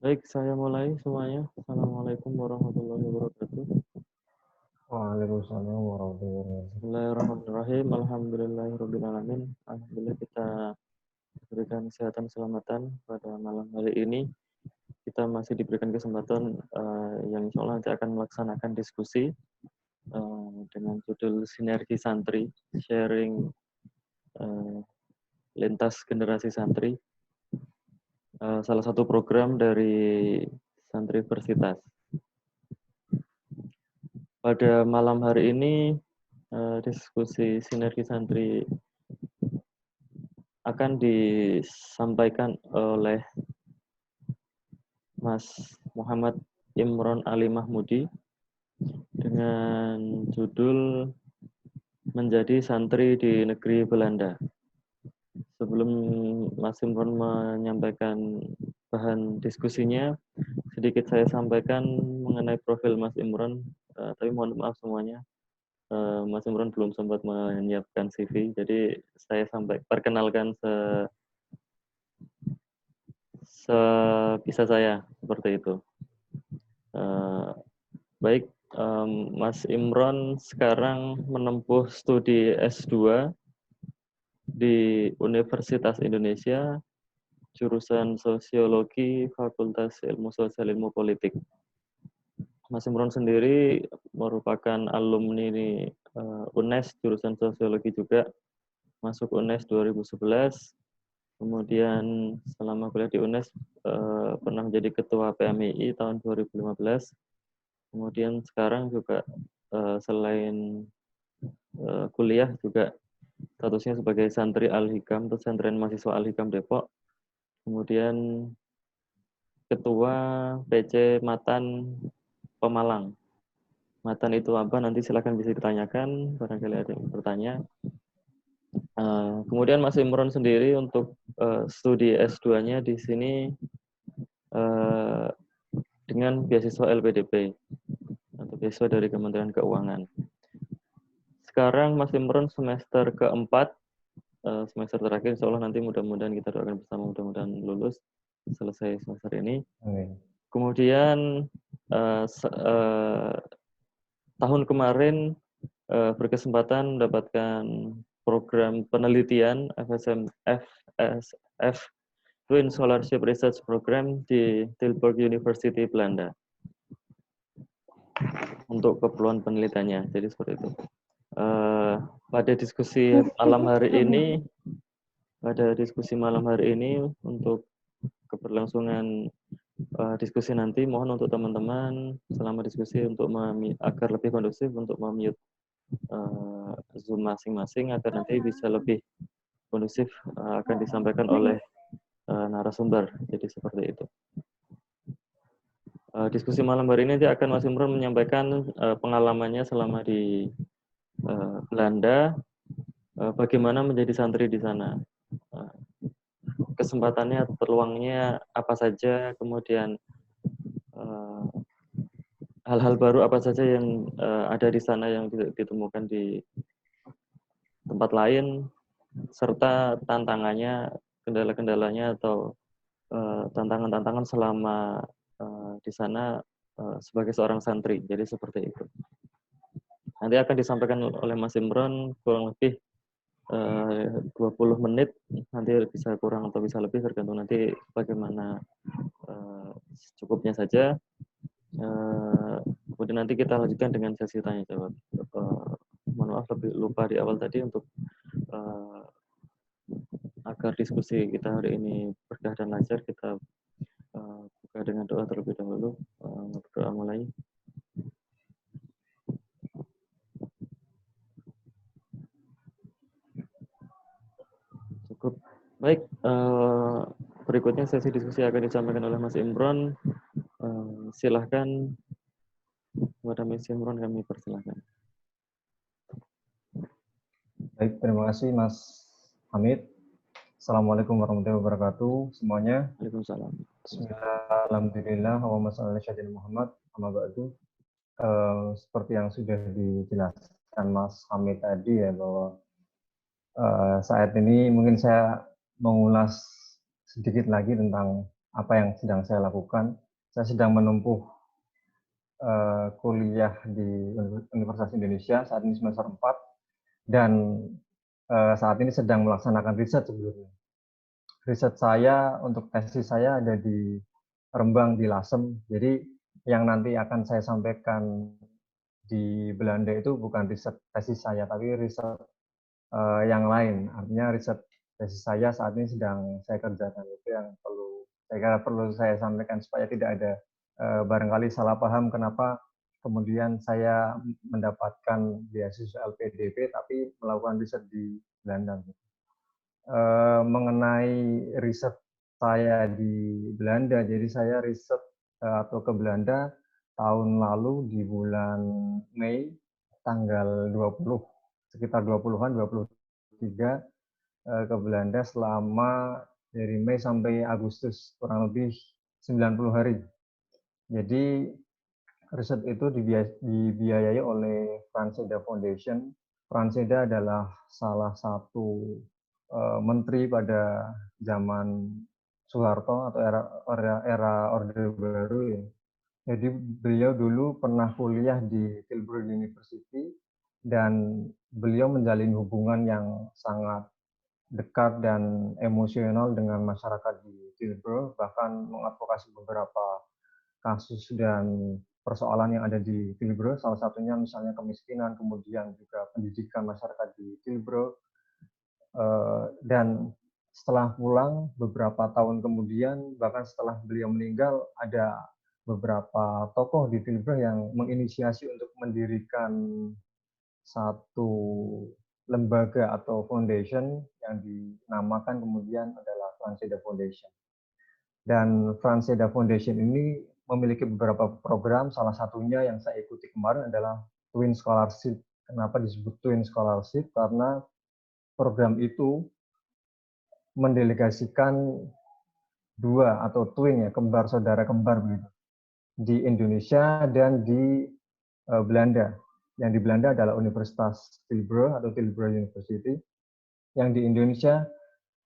Baik, saya mulai semuanya. Assalamualaikum warahmatullahi wabarakatuh. Waalaikumsalam warahmatullahi wabarakatuh. Bismillahirrahmanirrahim. Alhamdulillahirrabbilalamin. Alhamdulillah kita diberikan kesehatan keselamatan pada malam hari ini. Kita masih diberikan kesempatan yang insya Allah nanti akan melaksanakan diskusi dengan judul Sinergi Santri, Sharing Lintas Generasi Santri. Salah satu program dari Santriversitas. Pada malam hari ini diskusi Sinergi Santri akan disampaikan oleh Mas Muhammad Imron Ali Mahmudi dengan judul Menjadi Santri di Negeri Belanda. Sebelum Mas Imron menyampaikan bahan diskusinya, sedikit saya sampaikan mengenai profil Mas Imron, tapi mohon maaf semuanya, Mas Imron belum sempat menyiapkan CV, jadi saya perkenalkan sebisa saya seperti itu. Baik, Mas Imron sekarang menempuh studi S2 di Universitas Indonesia, jurusan Sosiologi, Fakultas Ilmu Sosial Ilmu Politik. Mas Imron sendiri merupakan alumni UNES, jurusan Sosiologi juga, masuk UNES 2011. Kemudian selama kuliah di UNES pernah menjadi ketua PMII tahun 2015. Kemudian sekarang juga selain kuliah juga statusnya sebagai santri Al-Hikam, pesantren mahasiswa Al-Hikam Depok. Kemudian ketua PC Matan Pemalang. Matan itu apa? Nanti silakan bisa ditanyakan, barangkali ada yang bertanya. Kemudian Mas Imron sendiri untuk studi S2-nya di sini dengan beasiswa LPDP atau beasiswa dari Kementerian Keuangan. Sekarang Mas Imron semester keempat, semester terakhir, insya Allah nanti mudah-mudahan kita doakan bersama, mudah-mudahan lulus selesai semester ini. Amin. Kemudian tahun kemarin berkesempatan mendapatkan program penelitian FSF Twin Scholarship Research Program di Tilburg University Belanda untuk keperluan penelitiannya. Jadi seperti itu. Pada diskusi malam hari ini untuk keberlangsungan diskusi nanti, mohon untuk teman-teman selama diskusi untuk agar lebih kondusif untuk memute Zoom masing-masing agar nanti bisa lebih kondusif akan disampaikan oleh narasumber. Jadi seperti itu. Diskusi malam hari ini nanti akan Mas Imron menyampaikan pengalamannya selama di Belanda, bagaimana menjadi santri di sana, kesempatannya atau peluangnya apa saja, kemudian hal-hal baru apa saja yang ada di sana yang ditemukan di tempat lain, serta tantangannya, kendala-kendalanya atau tantangan-tantangan selama di sana sebagai seorang santri. Jadi seperti itu. Nanti akan disampaikan oleh Mas Imron kurang lebih 20 menit, nanti bisa kurang atau bisa lebih tergantung nanti bagaimana cukupnya saja. Kemudian nanti kita lanjutkan dengan sesi tanya jawab. Mohon maaf lebih lupa di awal tadi untuk agar diskusi kita hari ini berkah dan lancar, kita buka dengan doa terlebih dahulu. Berdoa mulai. Cukup. Baik, berikutnya sesi diskusi akan disampaikan oleh Mas Imron. Silahkan kepada Mas Imron, kami persilahkan. Baik, terima kasih Mas Hamid. Assalamualaikum warahmatullahi wabarakatuh semuanya. Waalaikumsalam. Bismillah, alhamdulillah, Allahumma shalli ala sayyidina Muhammad, amma ba'du. Seperti yang sudah dijelaskan Mas Hamid tadi ya, bahwa saat ini mungkin saya mengulas sedikit lagi tentang apa yang sedang saya lakukan. Saya sedang menempuh kuliah di Universitas Indonesia saat ini semester 4 dan saat ini sedang melaksanakan riset sebelumnya. Riset saya untuk tesis saya ada di Rembang di Lasem. Jadi yang nanti akan saya sampaikan di Belanda itu bukan riset tesis saya, tapi riset yang lain. Artinya riset tesis saya saat ini sedang saya kerjakan. Itu yang saya kira perlu saya sampaikan supaya tidak ada barangkali salah paham kenapa kemudian saya mendapatkan beasiswa LPDP tapi melakukan riset di Belanda. Mengenai riset saya di Belanda, jadi saya riset atau ke Belanda tahun lalu di bulan Mei tanggal 20, sekitar 20-an, 23 ke Belanda selama dari Mei sampai Agustus, kurang lebih 90 hari. Jadi riset itu dibiayai oleh Franseda Foundation. Franseda adalah salah satu menteri pada zaman Soeharto atau era Orde Baru ya. Jadi beliau dulu pernah kuliah di Tilburg University dan beliau menjalin hubungan yang sangat dekat dan emosional dengan masyarakat di Tilburg, bahkan mengadvokasi beberapa kasus dan persoalan yang ada di Tilburg, salah satunya misalnya kemiskinan, kemudian juga pendidikan masyarakat di Tilburg. Dan setelah pulang beberapa tahun kemudian, bahkan setelah beliau meninggal, ada beberapa tokoh di Tilburg yang menginisiasi untuk mendirikan satu lembaga atau foundation yang dinamakan kemudian adalah Franseda Foundation. Dan Franseda Foundation ini memiliki beberapa program, salah satunya yang saya ikuti kemarin adalah Twin Scholarship. Kenapa disebut Twin Scholarship? Karena program itu mendelegasikan dua atau twin ya, kembar saudara kembar begitu, di Indonesia dan di Belanda. Yang di Belanda adalah Universitas Tilburg atau Tilburg University. Yang di Indonesia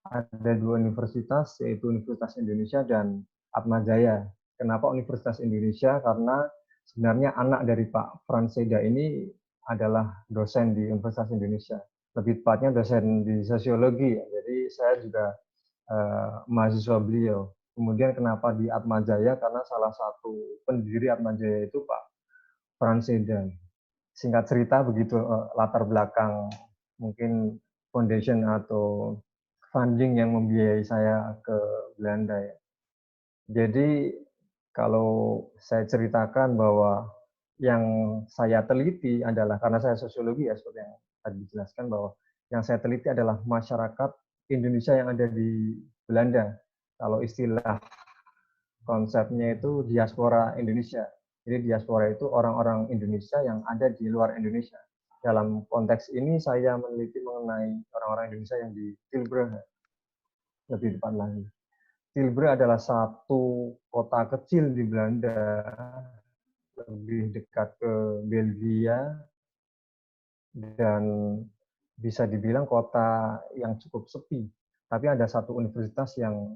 ada dua universitas, yaitu Universitas Indonesia dan Atmajaya. Kenapa Universitas Indonesia? Karena sebenarnya anak dari Pak Franseda ini adalah dosen di Universitas Indonesia. Lebih tepatnya dosen di sosiologi. Jadi saya juga mahasiswa beliau. Kemudian kenapa di Atmajaya? Karena salah satu pendiri Atmajaya itu Pak Franseda. Singkat cerita begitu latar belakang mungkin foundation atau funding yang membiayai saya ke Belanda ya. Jadi kalau saya ceritakan bahwa yang saya teliti adalah, karena saya sosiologi ya seperti yang tadi dijelaskan, bahwa yang saya teliti adalah masyarakat Indonesia yang ada di Belanda. Kalau istilah konsepnya itu diaspora Indonesia. Jadi diaspora itu orang-orang Indonesia yang ada di luar Indonesia. Dalam konteks ini saya meneliti mengenai orang-orang Indonesia yang di Tilburg, lebih depan lagi. Tilburg adalah satu kota kecil di Belanda, lebih dekat ke Belgia, dan bisa dibilang kota yang cukup sepi. Tapi ada satu universitas yang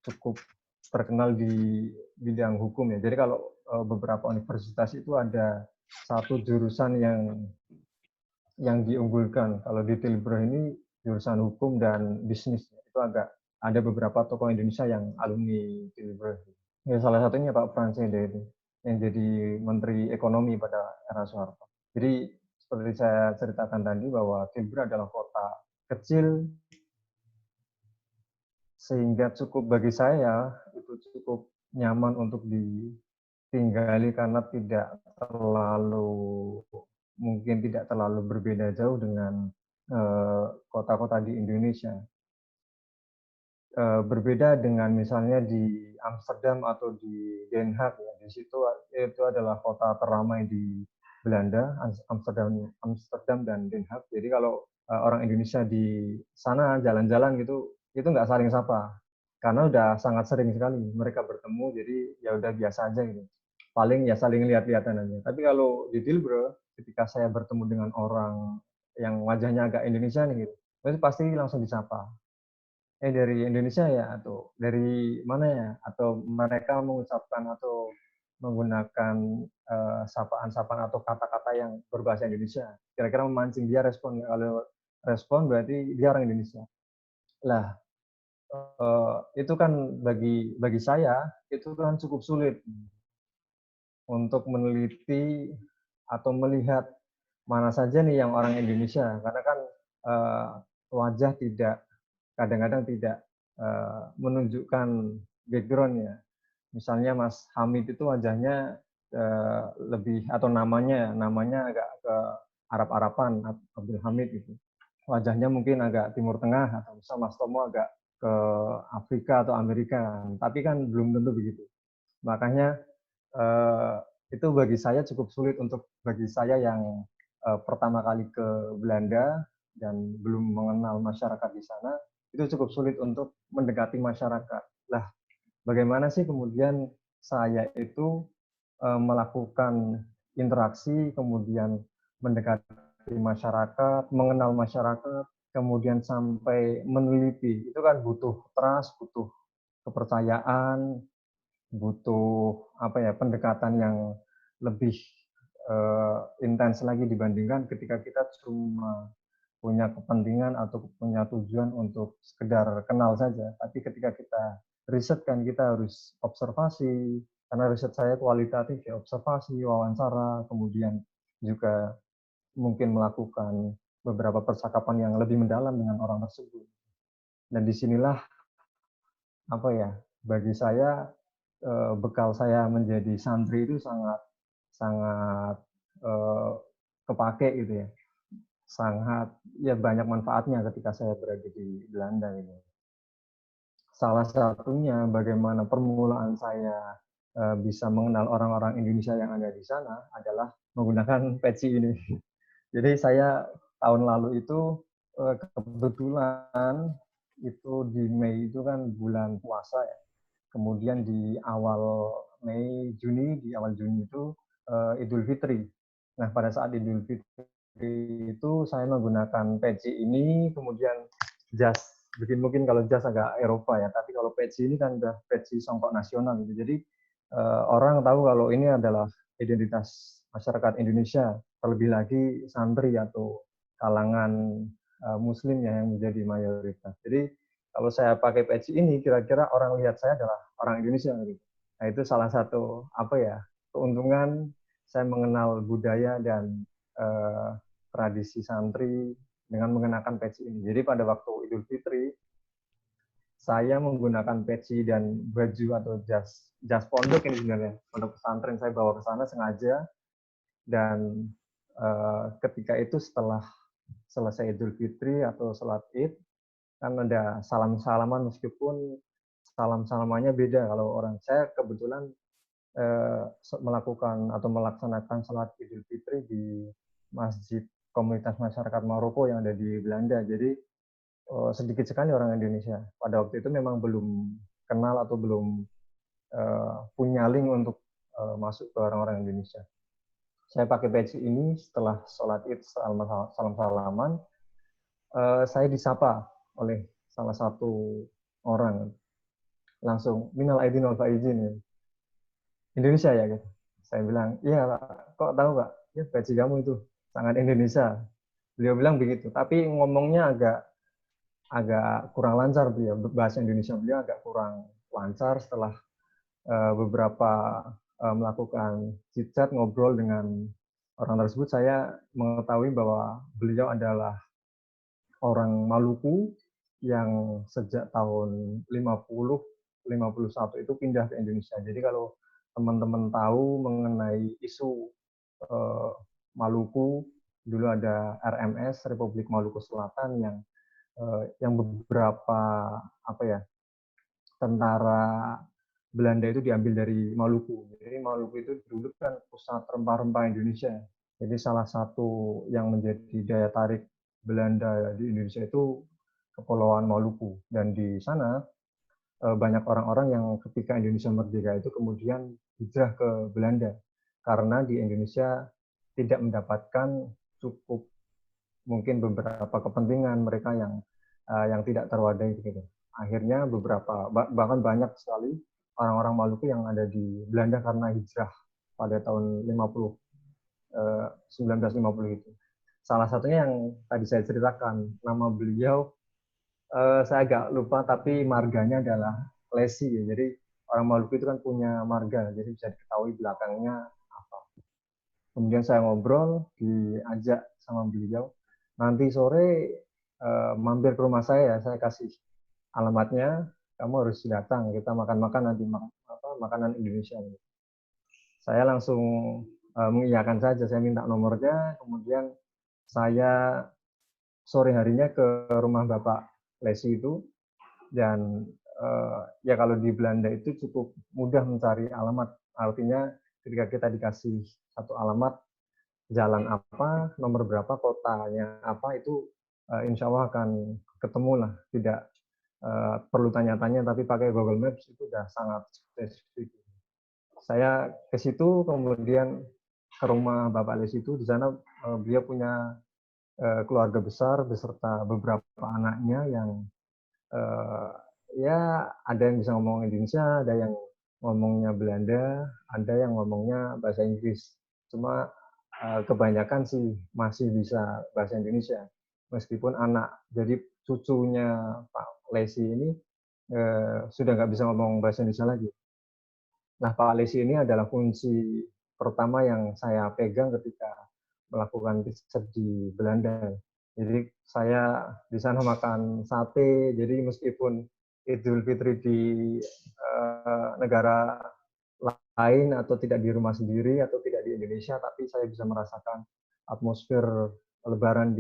cukup terkenal di bidang hukum ya. Jadi kalau beberapa universitas itu ada satu jurusan yang diunggulkan. Kalau di Tilburg ini jurusan hukum dan bisnis. Itu agak ada beberapa tokoh Indonesia yang alumni Tilburg. Ya, salah satunya Pak Franseda itu yang jadi Menteri Ekonomi pada era Soeharto. Jadi seperti saya ceritakan tadi bahwa Tilburg adalah kota kecil sehingga cukup bagi saya itu cukup nyaman untuk ditinggali karena mungkin tidak terlalu berbeda jauh dengan kota-kota di Indonesia. Berbeda dengan misalnya di Amsterdam atau di Den Haag ya, di situ itu adalah kota teramai di Belanda, Amsterdam dan Den Haag. Jadi kalau orang Indonesia di sana jalan-jalan gitu, itu nggak saling sapa karena udah sangat sering sekali mereka bertemu, jadi ya udah biasa aja gitu. Paling ya saling lihat-lihatan aja. Tapi kalau di Tilburg, ketika saya bertemu dengan orang yang wajahnya agak Indonesia nih gitu, itu pasti langsung disapa. dari Indonesia ya atau dari mana ya? Atau mereka mengucapkan atau menggunakan sapaan-sapaan atau kata-kata yang berbahasa Indonesia. Kira-kira memancing dia respon. Kalau respon berarti dia orang Indonesia. Lah, itu kan bagi saya itu kan cukup sulit untuk meneliti atau melihat mana saja nih yang orang Indonesia, karena kan wajah tidak kadang-kadang tidak menunjukkan background-nya. Misalnya Mas Hamid itu wajahnya lebih atau namanya agak ke Arab-Araban, Abdul Hamid itu. Wajahnya mungkin agak Timur Tengah atau misal Mas Tomo agak ke Afrika atau Amerika, tapi kan belum tentu begitu. Makanya eh, itu bagi saya cukup sulit untuk bagi saya yang pertama kali ke Belanda dan belum mengenal masyarakat di sana, itu cukup sulit untuk mendekati masyarakat. Lah, bagaimana sih kemudian saya itu melakukan interaksi, kemudian mendekati masyarakat, mengenal masyarakat, kemudian sampai meneliti. Itu kan butuh trust, butuh kepercayaan, butuh apa ya pendekatan yang lebih intens lagi dibandingkan ketika kita cuma punya kepentingan atau punya tujuan untuk sekedar kenal saja. Tapi ketika kita riset kan kita harus observasi, karena riset saya kualitatif ya observasi, wawancara, kemudian juga mungkin melakukan beberapa percakapan yang lebih mendalam dengan orang tersebut. Dan disinilah apa ya bagi saya bekal saya menjadi santri itu sangat sangat eh, kepake gitu ya, sangat ya banyak manfaatnya ketika saya berada di Belanda ini. Salah satunya bagaimana permulaan saya bisa mengenal orang-orang Indonesia yang ada di sana adalah menggunakan peci ini. Jadi saya tahun lalu itu kebetulan itu di Mei itu kan bulan puasa ya. Kemudian di awal Mei, Juni, di awal Juni itu Idul Fitri. Nah, pada saat Idul Fitri itu saya menggunakan peci ini, kemudian jas, mungkin kalau jas agak Eropa ya, tapi kalau peci ini kan udah peci songkok nasional gitu. Jadi orang tahu kalau ini adalah identitas masyarakat Indonesia, terlebih lagi santri atau kalangan Muslim yang menjadi mayoritas. Jadi kalau saya pakai peci ini, kira-kira orang lihat saya adalah orang Indonesia gitu. Nah, itu salah satu apa ya keuntungan saya mengenal budaya dan tradisi santri dengan mengenakan peci ini. Jadi pada waktu Idul Fitri saya menggunakan peci dan baju atau jas pondok ini sebenarnya pondok pesantren saya bawa ke sana sengaja dan ketika itu setelah selesai Idul Fitri atau sholat Id kan ada salam-salaman meskipun salam-salamannya beda. Kalau orang saya kebetulan melakukan atau melaksanakan salat Idul Fitri di masjid komunitas masyarakat Maroko yang ada di Belanda. Jadi sedikit sekali orang Indonesia. Pada waktu itu memang belum kenal atau belum punya link untuk masuk ke orang-orang Indonesia. Saya pakai peci ini setelah sholat Id, salam-salaman, saya disapa oleh salah satu orang langsung minal aidin wal faizin Indonesia ya gitu. Saya bilang iya Pak, kok tahu Pak ya baju kamu itu sangat Indonesia. Beliau bilang begitu tapi ngomongnya agak agak kurang lancar beliau, bahasa Indonesia beliau agak kurang lancar. Setelah beberapa melakukan chit-chat ngobrol dengan orang tersebut, saya mengetahui bahwa beliau adalah orang Maluku yang sejak tahun 50-51 itu pindah ke Indonesia. Jadi kalau teman-teman tahu mengenai isu Maluku, dulu ada RMS Republik Maluku Selatan yang beberapa apa ya tentara Belanda itu diambil dari Maluku. Jadi Maluku itu dulu kan pusat rempah-rempah Indonesia. Jadi salah satu yang menjadi daya tarik Belanda di Indonesia itu Kepulauan Maluku. Dan di sana banyak orang-orang yang ketika Indonesia merdeka itu kemudian hijrah ke Belanda. Karena di Indonesia tidak mendapatkan cukup mungkin beberapa kepentingan mereka yang tidak terwadai gitu. akhirnya bahkan banyak sekali orang-orang Maluku yang ada di Belanda karena hijrah pada tahun 1950 itu. Salah satunya yang tadi saya ceritakan, nama beliau saya agak lupa tapi marganya adalah Lesi. Jadi orang Maluku itu kan punya marga, jadi bisa diketahui belakangnya apa. Kemudian saya ngobrol, diajak sama beliau, nanti sore mampir ke rumah saya kasih alamatnya, kamu harus datang, kita makan-makan nanti makanan Indonesia. Saya langsung mengiyakan saja, saya minta nomornya, kemudian saya sore harinya ke rumah Bapak Lesi itu, dan ya kalau di Belanda itu cukup mudah mencari alamat, artinya ketika kita dikasih satu alamat, jalan apa, nomor berapa, kotanya apa, itu insya Allah akan ketemu lah, tidak perlu tanya-tanya, tapi pakai Google Maps itu sudah sangat spesifik. Saya ke situ, kemudian ke rumah Bapak Lesi itu, di sana beliau punya keluarga besar beserta beberapa anaknya yang ya ada yang bisa ngomong Indonesia, ada yang ngomongnya Belanda, ada yang ngomongnya bahasa Inggris. Cuma kebanyakan sih masih bisa bahasa Indonesia, meskipun anak, jadi cucunya Pak Lesi ini sudah nggak bisa ngomong bahasa Indonesia lagi. Nah, Pak Lesi ini adalah kunci pertama yang saya pegang ketika melakukan riset di Belanda. Jadi saya di sana makan sate, jadi meskipun Idul Fitri di negara lain atau tidak di rumah sendiri atau tidak di Indonesia, tapi saya bisa merasakan atmosfer Lebaran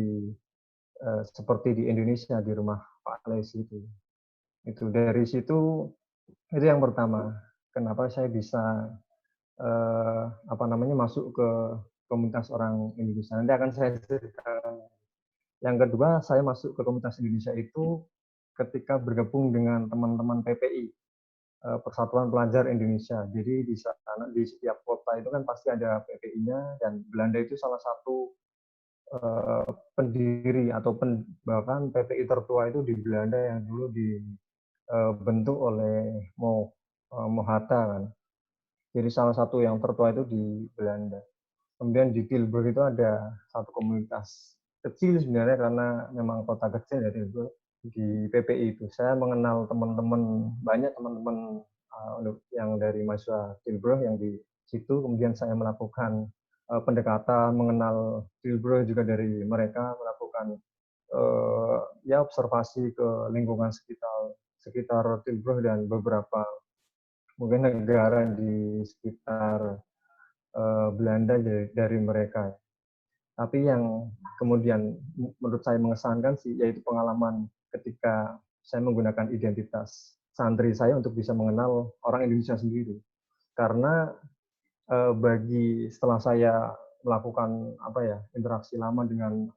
seperti di Indonesia di rumah Pak Lesi itu. Itu dari situ, itu yang pertama. Kenapa saya bisa masuk ke komunitas orang Indonesia. Nanti akan saya ceritakan. Yang kedua, saya masuk ke komunitas Indonesia itu ketika bergabung dengan teman-teman PPI, Persatuan Pelajar Indonesia. Jadi di sana, di setiap kota itu kan pasti ada PPI-nya, dan Belanda itu salah satu pendiri atau bahkan PPI tertua itu di Belanda yang dulu dibentuk oleh Mohatta kan. Jadi salah satu yang tertua itu di Belanda. Kemudian di Tilburg itu ada satu komunitas kecil sebenarnya karena memang kota kecil ya Tilburg. Di PPI itu saya mengenal banyak teman-teman yang dari mahasiswa Tilburg yang di situ. Kemudian saya melakukan pendekatan, mengenal Tilburg juga dari mereka, melakukan ya observasi ke lingkungan sekitar Tilburg dan beberapa mungkin negara di sekitar Belanda dari mereka. Tapi yang kemudian menurut saya mengesankan sih, yaitu pengalaman ketika saya menggunakan identitas santri saya untuk bisa mengenal orang Indonesia sendiri. Karena setelah saya melakukan interaksi lama dengan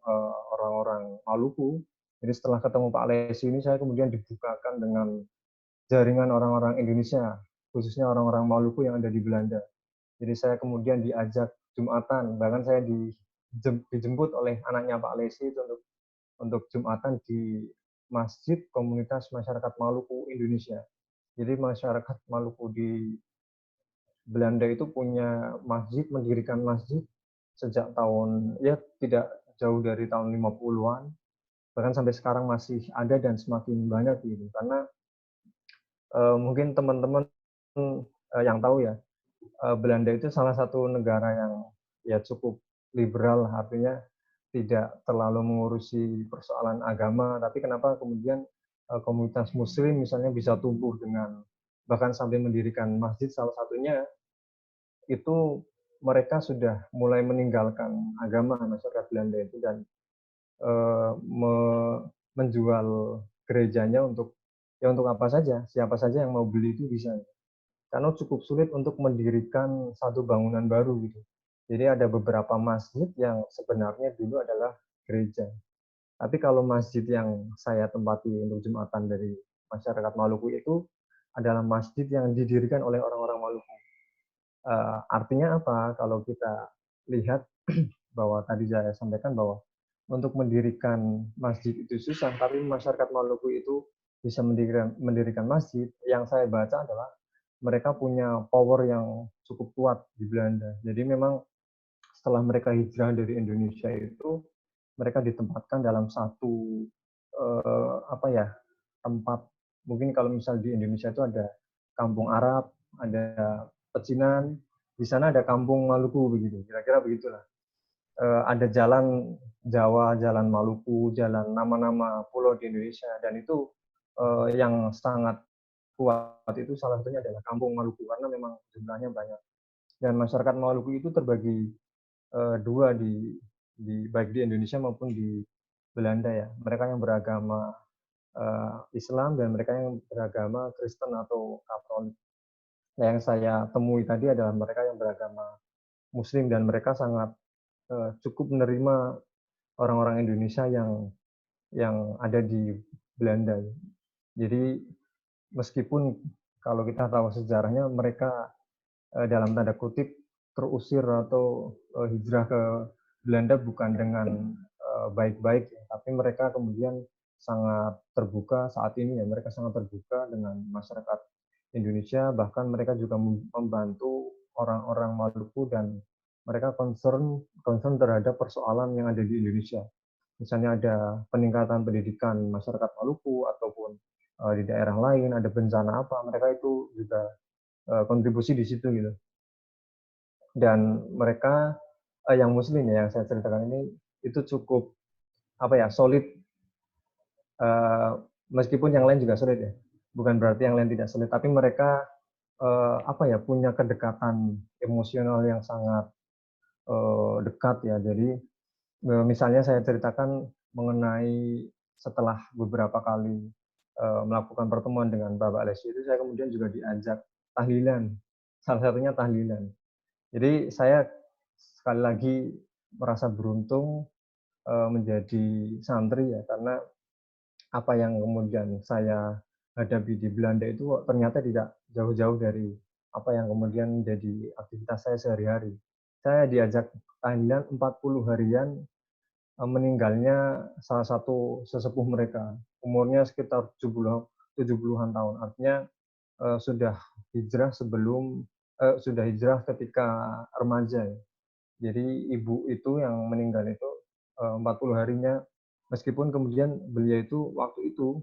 orang-orang Maluku, jadi setelah ketemu Pak Lesi ini, saya kemudian dibukakan dengan jaringan orang-orang Indonesia, khususnya orang-orang Maluku yang ada di Belanda. Jadi saya kemudian diajak Jumatan, bahkan saya dijemput oleh anaknya Pak Lesi itu untuk Jumatan di Masjid Komunitas Masyarakat Maluku Indonesia. Jadi masyarakat Maluku di Belanda itu punya masjid, mendirikan masjid sejak tahun, ya tidak jauh dari tahun 50-an, bahkan sampai sekarang masih ada dan semakin banyak gitu. Karena mungkin teman-teman yang tahu ya, Belanda itu salah satu negara yang ya cukup liberal, artinya tidak terlalu mengurusi persoalan agama, tapi kenapa kemudian komunitas muslim misalnya bisa tumbuh dengan bahkan sampai mendirikan masjid, salah satunya itu mereka sudah mulai meninggalkan agama masyarakat Belanda itu dan menjual gerejanya untuk apa saja, siapa saja yang mau beli itu bisa. Karena cukup sulit untuk mendirikan satu bangunan baru gitu. Jadi ada beberapa masjid yang sebenarnya dulu adalah gereja. Tapi kalau masjid yang saya tempati untuk Jumatan dari masyarakat Maluku itu adalah masjid yang didirikan oleh orang-orang Maluku. Artinya apa? Kalau kita lihat bahwa tadi saya sampaikan bahwa untuk mendirikan masjid itu susah, tapi masyarakat Maluku itu bisa mendirikan masjid, yang saya baca adalah mereka punya power yang cukup kuat di Belanda. Jadi memang setelah mereka hijrah dari Indonesia itu, mereka ditempatkan dalam satu apa ya, tempat. Mungkin kalau misal di Indonesia itu ada kampung Arab, ada pecinan, di sana ada kampung Maluku begitu, kira-kira begitulah. Ada jalan Jawa, jalan Maluku, jalan nama-nama pulau di Indonesia, dan itu yang sangat kuat itu salah satunya adalah kampung Maluku karena memang jumlahnya banyak. Dan masyarakat Maluku itu terbagi dua di baik di Indonesia maupun di Belanda ya. Mereka yang beragama Islam dan mereka yang beragama Kristen atau Katolik. Nah, yang saya temui tadi adalah mereka yang beragama Muslim dan mereka sangat cukup menerima orang-orang Indonesia yang ada di Belanda. Jadi meskipun kalau kita tahu sejarahnya mereka dalam tanda kutip terusir atau hijrah ke Belanda bukan dengan baik-baik, tapi mereka kemudian sangat terbuka saat ini ya, mereka sangat terbuka dengan masyarakat Indonesia, bahkan mereka juga membantu orang-orang Maluku dan mereka concern terhadap persoalan yang ada di Indonesia. Misalnya ada peningkatan pendidikan masyarakat Maluku ataupun di daerah lain ada bencana apa, mereka itu juga kontribusi di situ gitu. Dan mereka yang Muslim ya yang saya ceritakan ini itu cukup apa ya solid, meskipun yang lain juga solid ya. Bukan berarti yang lain tidak solid, tapi mereka apa ya punya kedekatan emosional yang sangat dekat ya. Jadi misalnya saya ceritakan mengenai setelah beberapa kali melakukan pertemuan dengan Bapak Lesi itu, saya kemudian juga diajak tahlilan. Salah satunya tahlilan. Jadi saya sekali lagi merasa beruntung menjadi santri ya, karena apa yang kemudian saya hadapi di Belanda itu ternyata tidak jauh-jauh dari apa yang kemudian menjadi aktivitas saya sehari-hari. Saya diajak tahlilan 40 harian meninggalnya salah satu sesepuh mereka. Umurnya sekitar 70-an tahun. Artinya sudah hijrah sudah hijrah ketika remaja. Jadi ibu itu yang meninggal itu 40 harinya, meskipun kemudian beliau itu waktu itu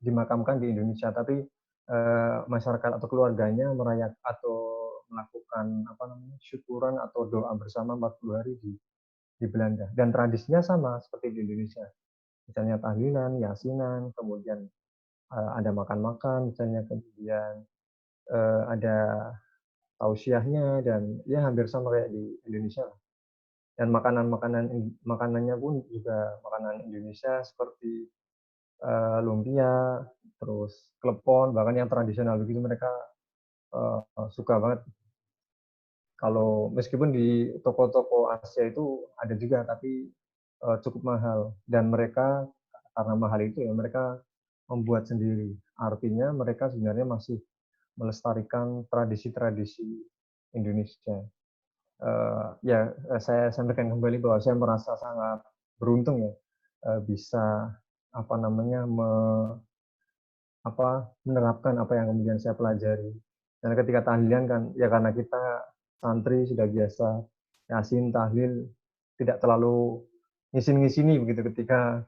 dimakamkan di Indonesia, tapi masyarakat atau keluarganya merayakan atau melakukan apa namanya syukuran atau doa bersama 40 hari di Belanda. Dan tradisinya sama seperti di Indonesia. Misalnya tahlilan, yasinan, kemudian ada makan-makan, misalnya kemudian ada tausiahnya dan ya hampir sama kayak di Indonesia. Dan makanannya pun juga makanan Indonesia seperti lumpia, terus klepon, bahkan yang tradisional begitu mereka suka banget. Kalau meskipun di toko-toko Asia itu ada juga, tapi cukup mahal. Dan mereka karena mahal itu ya mereka membuat sendiri. Artinya mereka sebenarnya masih melestarikan tradisi-tradisi Indonesia. Ya saya sampaikan kembali bahwa saya merasa sangat beruntung ya bisa apa namanya menerapkan apa yang kemudian saya pelajari. Dan ketika tahlilan kan ya karena kita santri sudah biasa yasin tahlil tidak terlalu ngisin-ngisini begitu ketika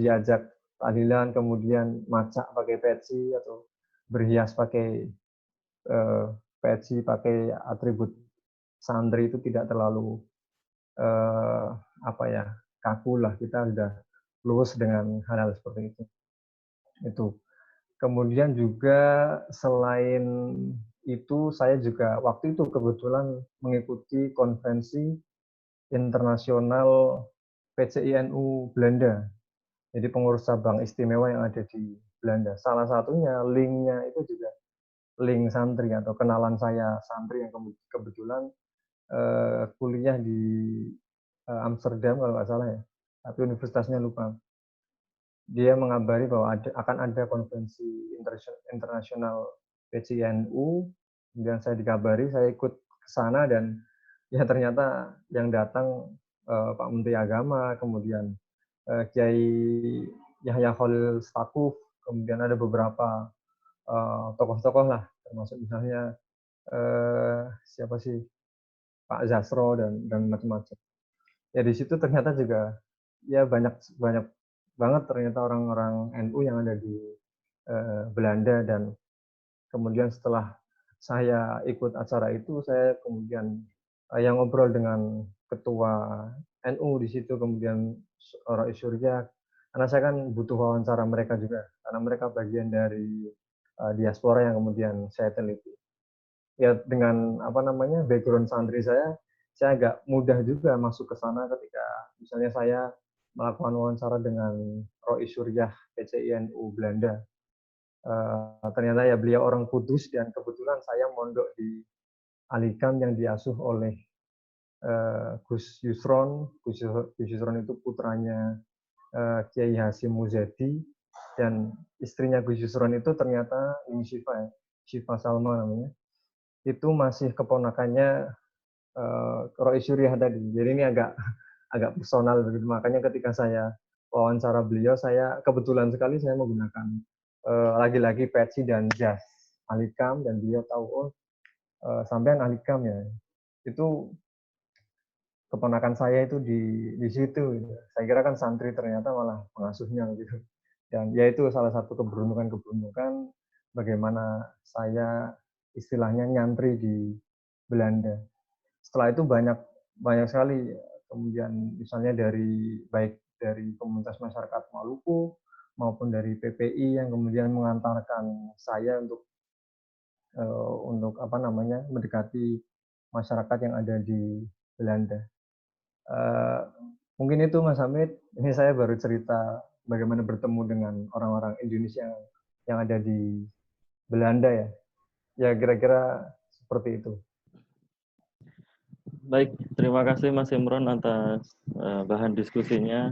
diajak tahlilan kemudian macak pakai peci atau berhias pakai peci pakai atribut santri itu tidak terlalu apa ya kaku lah, kita sudah luwes dengan hal-hal seperti itu. Kemudian juga selain itu saya juga waktu itu kebetulan mengikuti konferensi internasional PCINU Belanda. Jadi pengurus cabang istimewa yang ada di Belanda. Salah satunya linknya itu juga link santri atau kenalan saya santri yang kebetulan kuliah di Amsterdam kalau nggak salah ya, tapi universitasnya lupa. Dia mengabari bahwa akan ada konferensi internasional PCNU, kemudian saya dikabari, saya ikut ke sana dan ya ternyata yang datang Pak Menteri Agama, kemudian Kiai Yahya Khalil Stakuf, kemudian ada beberapa tokoh-tokoh lah, termasuk misalnya siapa sih, Pak Zasro dan macam-macam. Ya di situ ternyata juga ya banyak banyak banget ternyata orang-orang NU yang ada di Belanda, dan kemudian setelah saya ikut acara itu, saya kemudian yang ngobrol dengan ketua NU di situ, kemudian Rois Surya, karena saya kan butuh wawancara mereka juga, karena mereka bagian dari diaspora yang kemudian saya teliti. Ya dengan apa namanya background santri saya agak mudah juga masuk ke sana ketika misalnya saya melakukan wawancara dengan Rois Surya PCI NU Belanda. Ternyata ya beliau orang Kudus, dan kebetulan saya mondok di Alikam yang diasuh oleh Gus Yusron. Gus Yusron itu putranya Kiai Hasyim Muzadi, dan istrinya Gus Yusron itu ternyata ini Syifa, ya, Syifa Salma namanya. Itu masih keponakannya Rois Surya tadi. Jadi ini agak personal begitu. Makanya ketika saya wawancara beliau, saya kebetulan sekali saya menggunakan lagi-lagi peci dan jas Alikam, dan beliau tahu, oh sampean Alikam ya. Itu keponakan saya itu di situ. Gitu. Saya kira kan santri, ternyata malah pengasuhnya gitu. Dan ya itu salah satu keberuntungan bagaimana saya istilahnya nyantri di Belanda. Setelah itu banyak sekali, kemudian misalnya baik dari komunitas masyarakat Maluku maupun dari PPI yang kemudian mengantarkan saya untuk apa namanya mendekati masyarakat yang ada di Belanda. Mungkin itu Mas Hamid. Ini saya baru cerita bagaimana bertemu dengan orang-orang Indonesia yang ada di Belanda ya. Ya kira-kira seperti itu. Baik, terima kasih Mas Imron atas bahan diskusinya.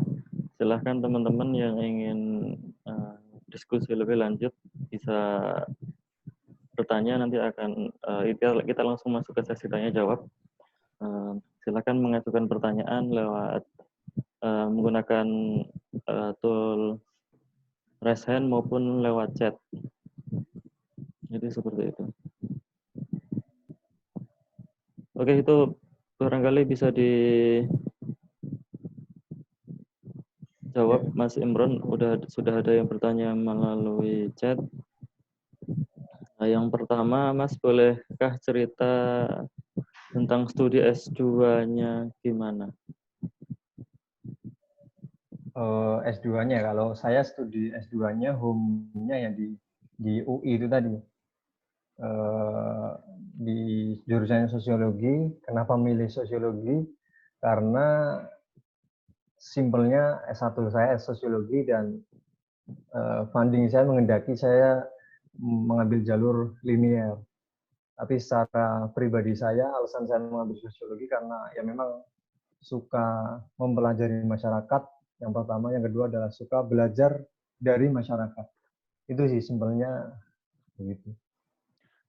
Silahkan teman-teman yang ingin diskusi lebih lanjut bisa bertanya, nanti akan kita langsung masuk ke sesi tanya jawab. Silakan mengajukan pertanyaan lewat menggunakan tool raise hand maupun lewat chat. Jadi seperti itu. Oke, itu barangkali bisa dijawab Mas Imron. Sudah ada yang bertanya melalui chat. Nah, yang pertama, Mas, bolehkah cerita tentang studi S2-nya gimana? S2-nya, kalau saya studi S2-nya home-nya ya di UI itu tadi. Di jurusan sosiologi. Kenapa milih sosiologi? Karena simpelnya S1 saya sosiologi, dan funding saya mengendaki saya mengambil jalur linear. Tapi secara pribadi saya, alasan saya mengambil sosiologi karena ya memang suka mempelajari masyarakat, yang pertama. Yang kedua adalah suka belajar dari masyarakat. Itu sih simpelnya begitu.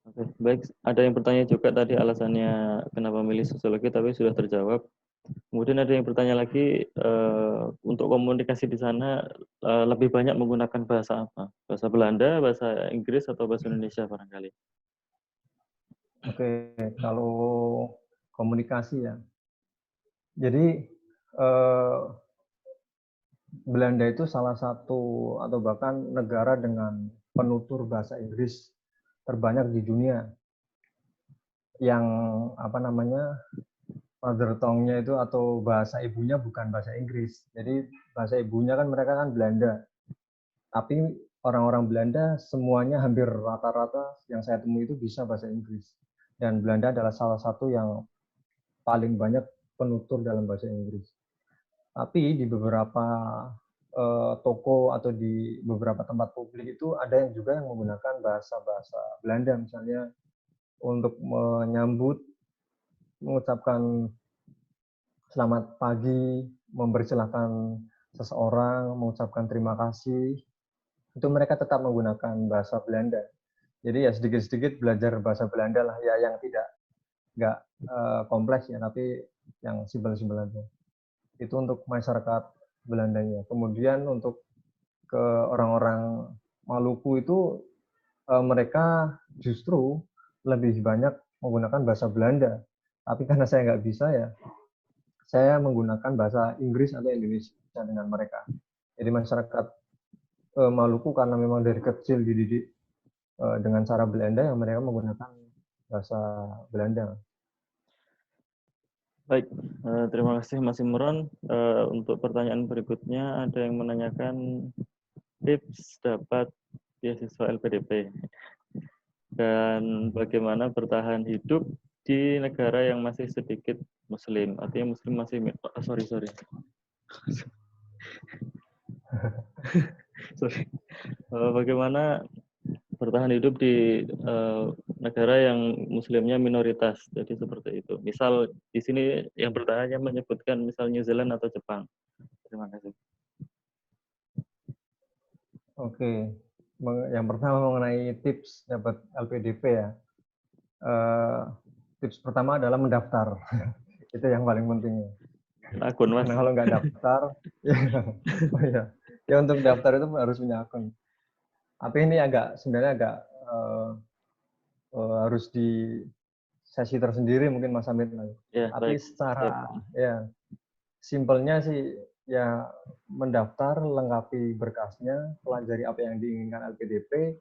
Oke, baik. Ada yang bertanya juga tadi alasannya kenapa milih sosiologi, tapi sudah terjawab. Kemudian ada yang bertanya lagi, untuk komunikasi di sana lebih banyak menggunakan bahasa apa? Bahasa Belanda, bahasa Inggris, atau bahasa Indonesia barangkali? Oke, kalau komunikasi ya. Jadi Belanda itu salah satu atau bahkan negara dengan penutur bahasa Inggris terbanyak di dunia, yang apa namanya mother tongue-nya itu atau bahasa ibunya bukan bahasa Inggris. Jadi bahasa ibunya kan mereka kan Belanda. Tapi orang-orang Belanda semuanya hampir rata-rata yang saya temui itu bisa bahasa Inggris. Dan Belanda adalah salah satu yang paling banyak penutur dalam bahasa Inggris. Tapi di beberapa toko atau di beberapa tempat publik itu ada yang juga yang menggunakan bahasa-bahasa Belanda, misalnya untuk mengucapkan selamat pagi, mempersilahkan seseorang, mengucapkan terima kasih, itu mereka tetap menggunakan bahasa Belanda. Jadi ya sedikit-sedikit belajar bahasa Belanda lah, ya yang nggak kompleks ya, tapi yang simpel-simpel aja. Itu untuk masyarakat Belandanya. Kemudian untuk ke orang-orang Maluku itu mereka justru lebih banyak menggunakan bahasa Belanda. Tapi karena saya nggak bisa ya, saya menggunakan bahasa Inggris atau Indonesia dengan mereka. Jadi masyarakat Maluku karena memang dari kecil dididik dengan cara Belanda, yang mereka menggunakan bahasa Belanda. Baik, terima kasih Mas Imron. Untuk pertanyaan berikutnya, ada yang menanyakan tips dapat beasiswa LPDP dan bagaimana bertahan hidup di negara yang masih sedikit Muslim. Artinya Muslim masih, sorry. Sorry. Bagaimana bertahan hidup di negara yang Muslimnya minoritas, jadi seperti itu. Misal di sini yang bertanya menyebutkan misal New Zealand atau Jepang. Terima kasih. Oke, yang pertama mengenai tips dapat LPDP ya. Tips pertama adalah mendaftar. Itu yang paling penting. Akun Mas. Karena kalau nggak daftar, oh iya, ya untuk daftar itu harus punya akun. Tapi ini sebenarnya agak harus di sesi tersendiri mungkin Mas Amit. Ya, Tapi baik. secara ya simpelnya sih ya mendaftar, lengkapi berkasnya, pelajari apa yang diinginkan LPDP,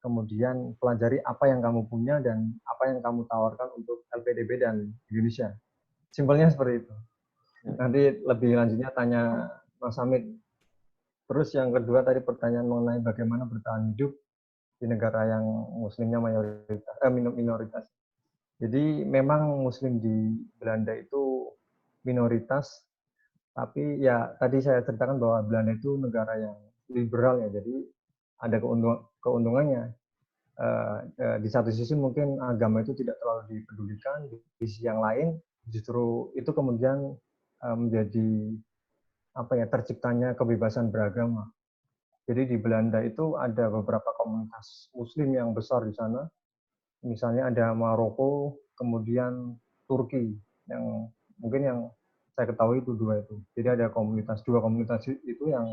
kemudian pelajari apa yang kamu punya dan apa yang kamu tawarkan untuk LPDP dan Indonesia. Simpelnya seperti itu. Nanti lebih lanjutnya tanya Mas Amit. Terus yang kedua tadi pertanyaan mengenai bagaimana bertahan hidup di negara yang muslimnya minoritas. Jadi memang muslim di Belanda itu minoritas, tapi ya tadi saya ceritakan bahwa Belanda itu negara yang liberal ya, jadi ada keuntungannya. Di satu sisi mungkin agama itu tidak terlalu dipedulikan, di sisi yang lain justru itu kemudian menjadi terciptanya kebebasan beragama. Jadi di Belanda itu ada beberapa komunitas Muslim yang besar di sana. Misalnya ada Maroko, kemudian Turki, yang mungkin yang saya ketahui itu dua itu. Jadi ada dua komunitas itu yang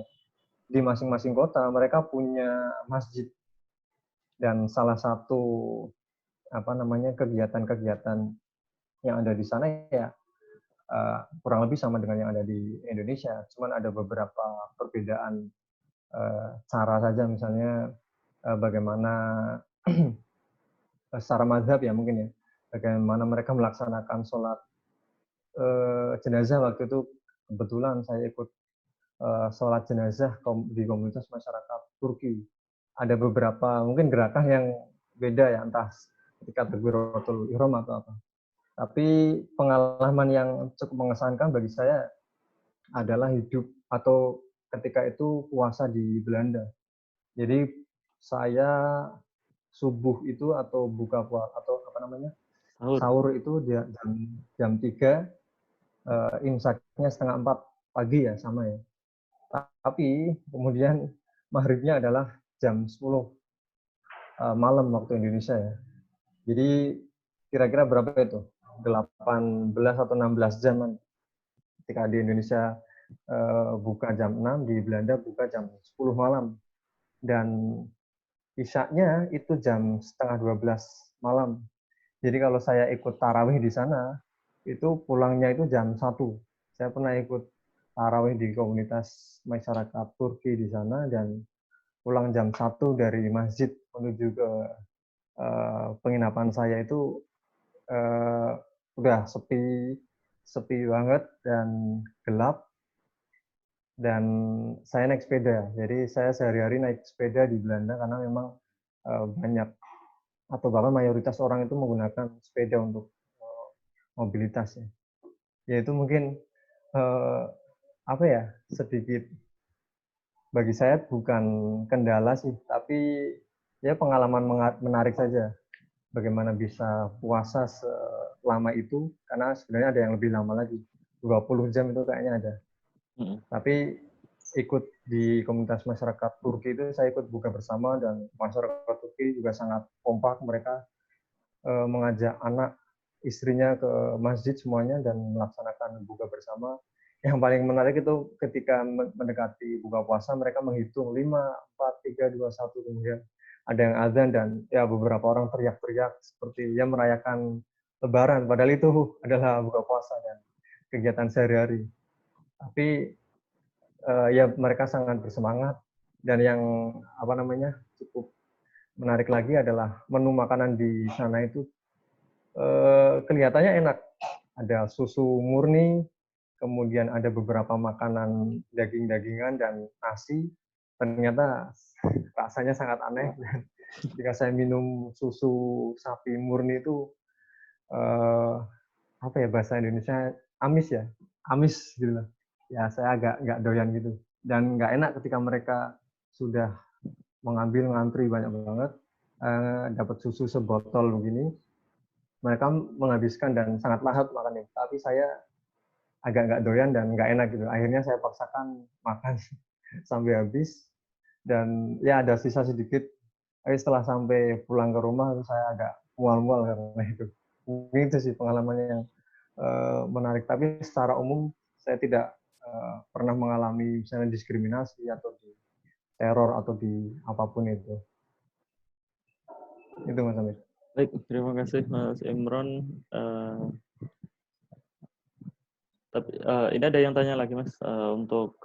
di masing-masing kota mereka punya masjid, dan salah satu kegiatan-kegiatan yang ada di sana ya kurang lebih sama dengan yang ada di Indonesia. Cuman ada beberapa perbedaan cara saja, misalnya bagaimana secara mazhab ya mungkin ya, bagaimana mereka melaksanakan sholat jenazah. Waktu itu kebetulan saya ikut sholat jenazah di komunitas masyarakat Turki. Ada beberapa mungkin gerakan yang beda ya, entah ketika takbiratul ihram atau apa. Tapi pengalaman yang cukup mengesankan bagi saya adalah hidup atau ketika itu puasa di Belanda. Jadi saya subuh itu atau buka puasa atau sahur itu jam 3, imsaknya setengah 4 pagi ya sama ya. Tapi kemudian maghribnya adalah jam 10 malam waktu Indonesia ya. Jadi kira-kira berapa itu? 18 atau 16 jam ketika di Indonesia buka jam 6, di Belanda buka jam 10 malam. Dan isaknya itu jam setengah 12 malam. Jadi kalau saya ikut tarawih di sana, itu pulangnya itu jam 1. Saya pernah ikut tarawih di komunitas masyarakat Turki di sana, dan pulang jam 1 dari masjid menuju ke penginapan saya itu udah sepi banget dan gelap. Dan saya naik sepeda, jadi saya sehari-hari naik sepeda di Belanda karena memang banyak atau bahkan mayoritas orang itu menggunakan sepeda untuk mobilitas ya. Ya itu mungkin sedikit bagi saya bukan kendala sih, tapi ya pengalaman menarik saja. Bagaimana bisa puasa selama itu, karena sebenarnya ada yang lebih lama lagi, 20 jam itu kayaknya ada. Tapi ikut di komunitas masyarakat Turki itu saya ikut buka bersama, dan masyarakat Turki juga sangat kompak. Mereka mengajak anak istrinya ke masjid semuanya dan melaksanakan buka bersama. Yang paling menarik itu ketika mendekati buka puasa, mereka menghitung 5, 4, 3, 2, 1, kemudian ada yang azan dan ya beberapa orang teriak-teriak seperti ya merayakan Lebaran, padahal itu adalah buka puasa dan kegiatan sehari-hari. Tapi ya mereka sangat bersemangat, dan yang cukup menarik lagi adalah menu makanan di sana itu kelihatannya enak. Ada susu murni, kemudian ada beberapa makanan daging-dagingan dan nasi. Ternyata rasanya sangat aneh. Dan ketika saya minum susu sapi murni itu apa ya bahasa Indonesia, amis ya, amis gitu loh. Ya saya agak nggak doyan gitu. Dan nggak enak ketika mereka sudah mengambil ngantri banyak banget, dapat susu sebotol begini, mereka menghabiskan dan sangat lahap makannya. Tapi saya agak nggak doyan dan nggak enak gitu. Akhirnya saya paksakan makan sampai habis, dan ya ada sisa sedikit. Tapi setelah sampai pulang ke rumah saya agak mual-mual karena itu. Mungkin itu sih pengalamannya yang menarik. Tapi secara umum saya tidak pernah mengalami misalnya diskriminasi atau di teror atau di apapun itu. Itu Mas Amir. Baik, terima kasih Mas Imron. Tapi ini ada yang tanya lagi Mas untuk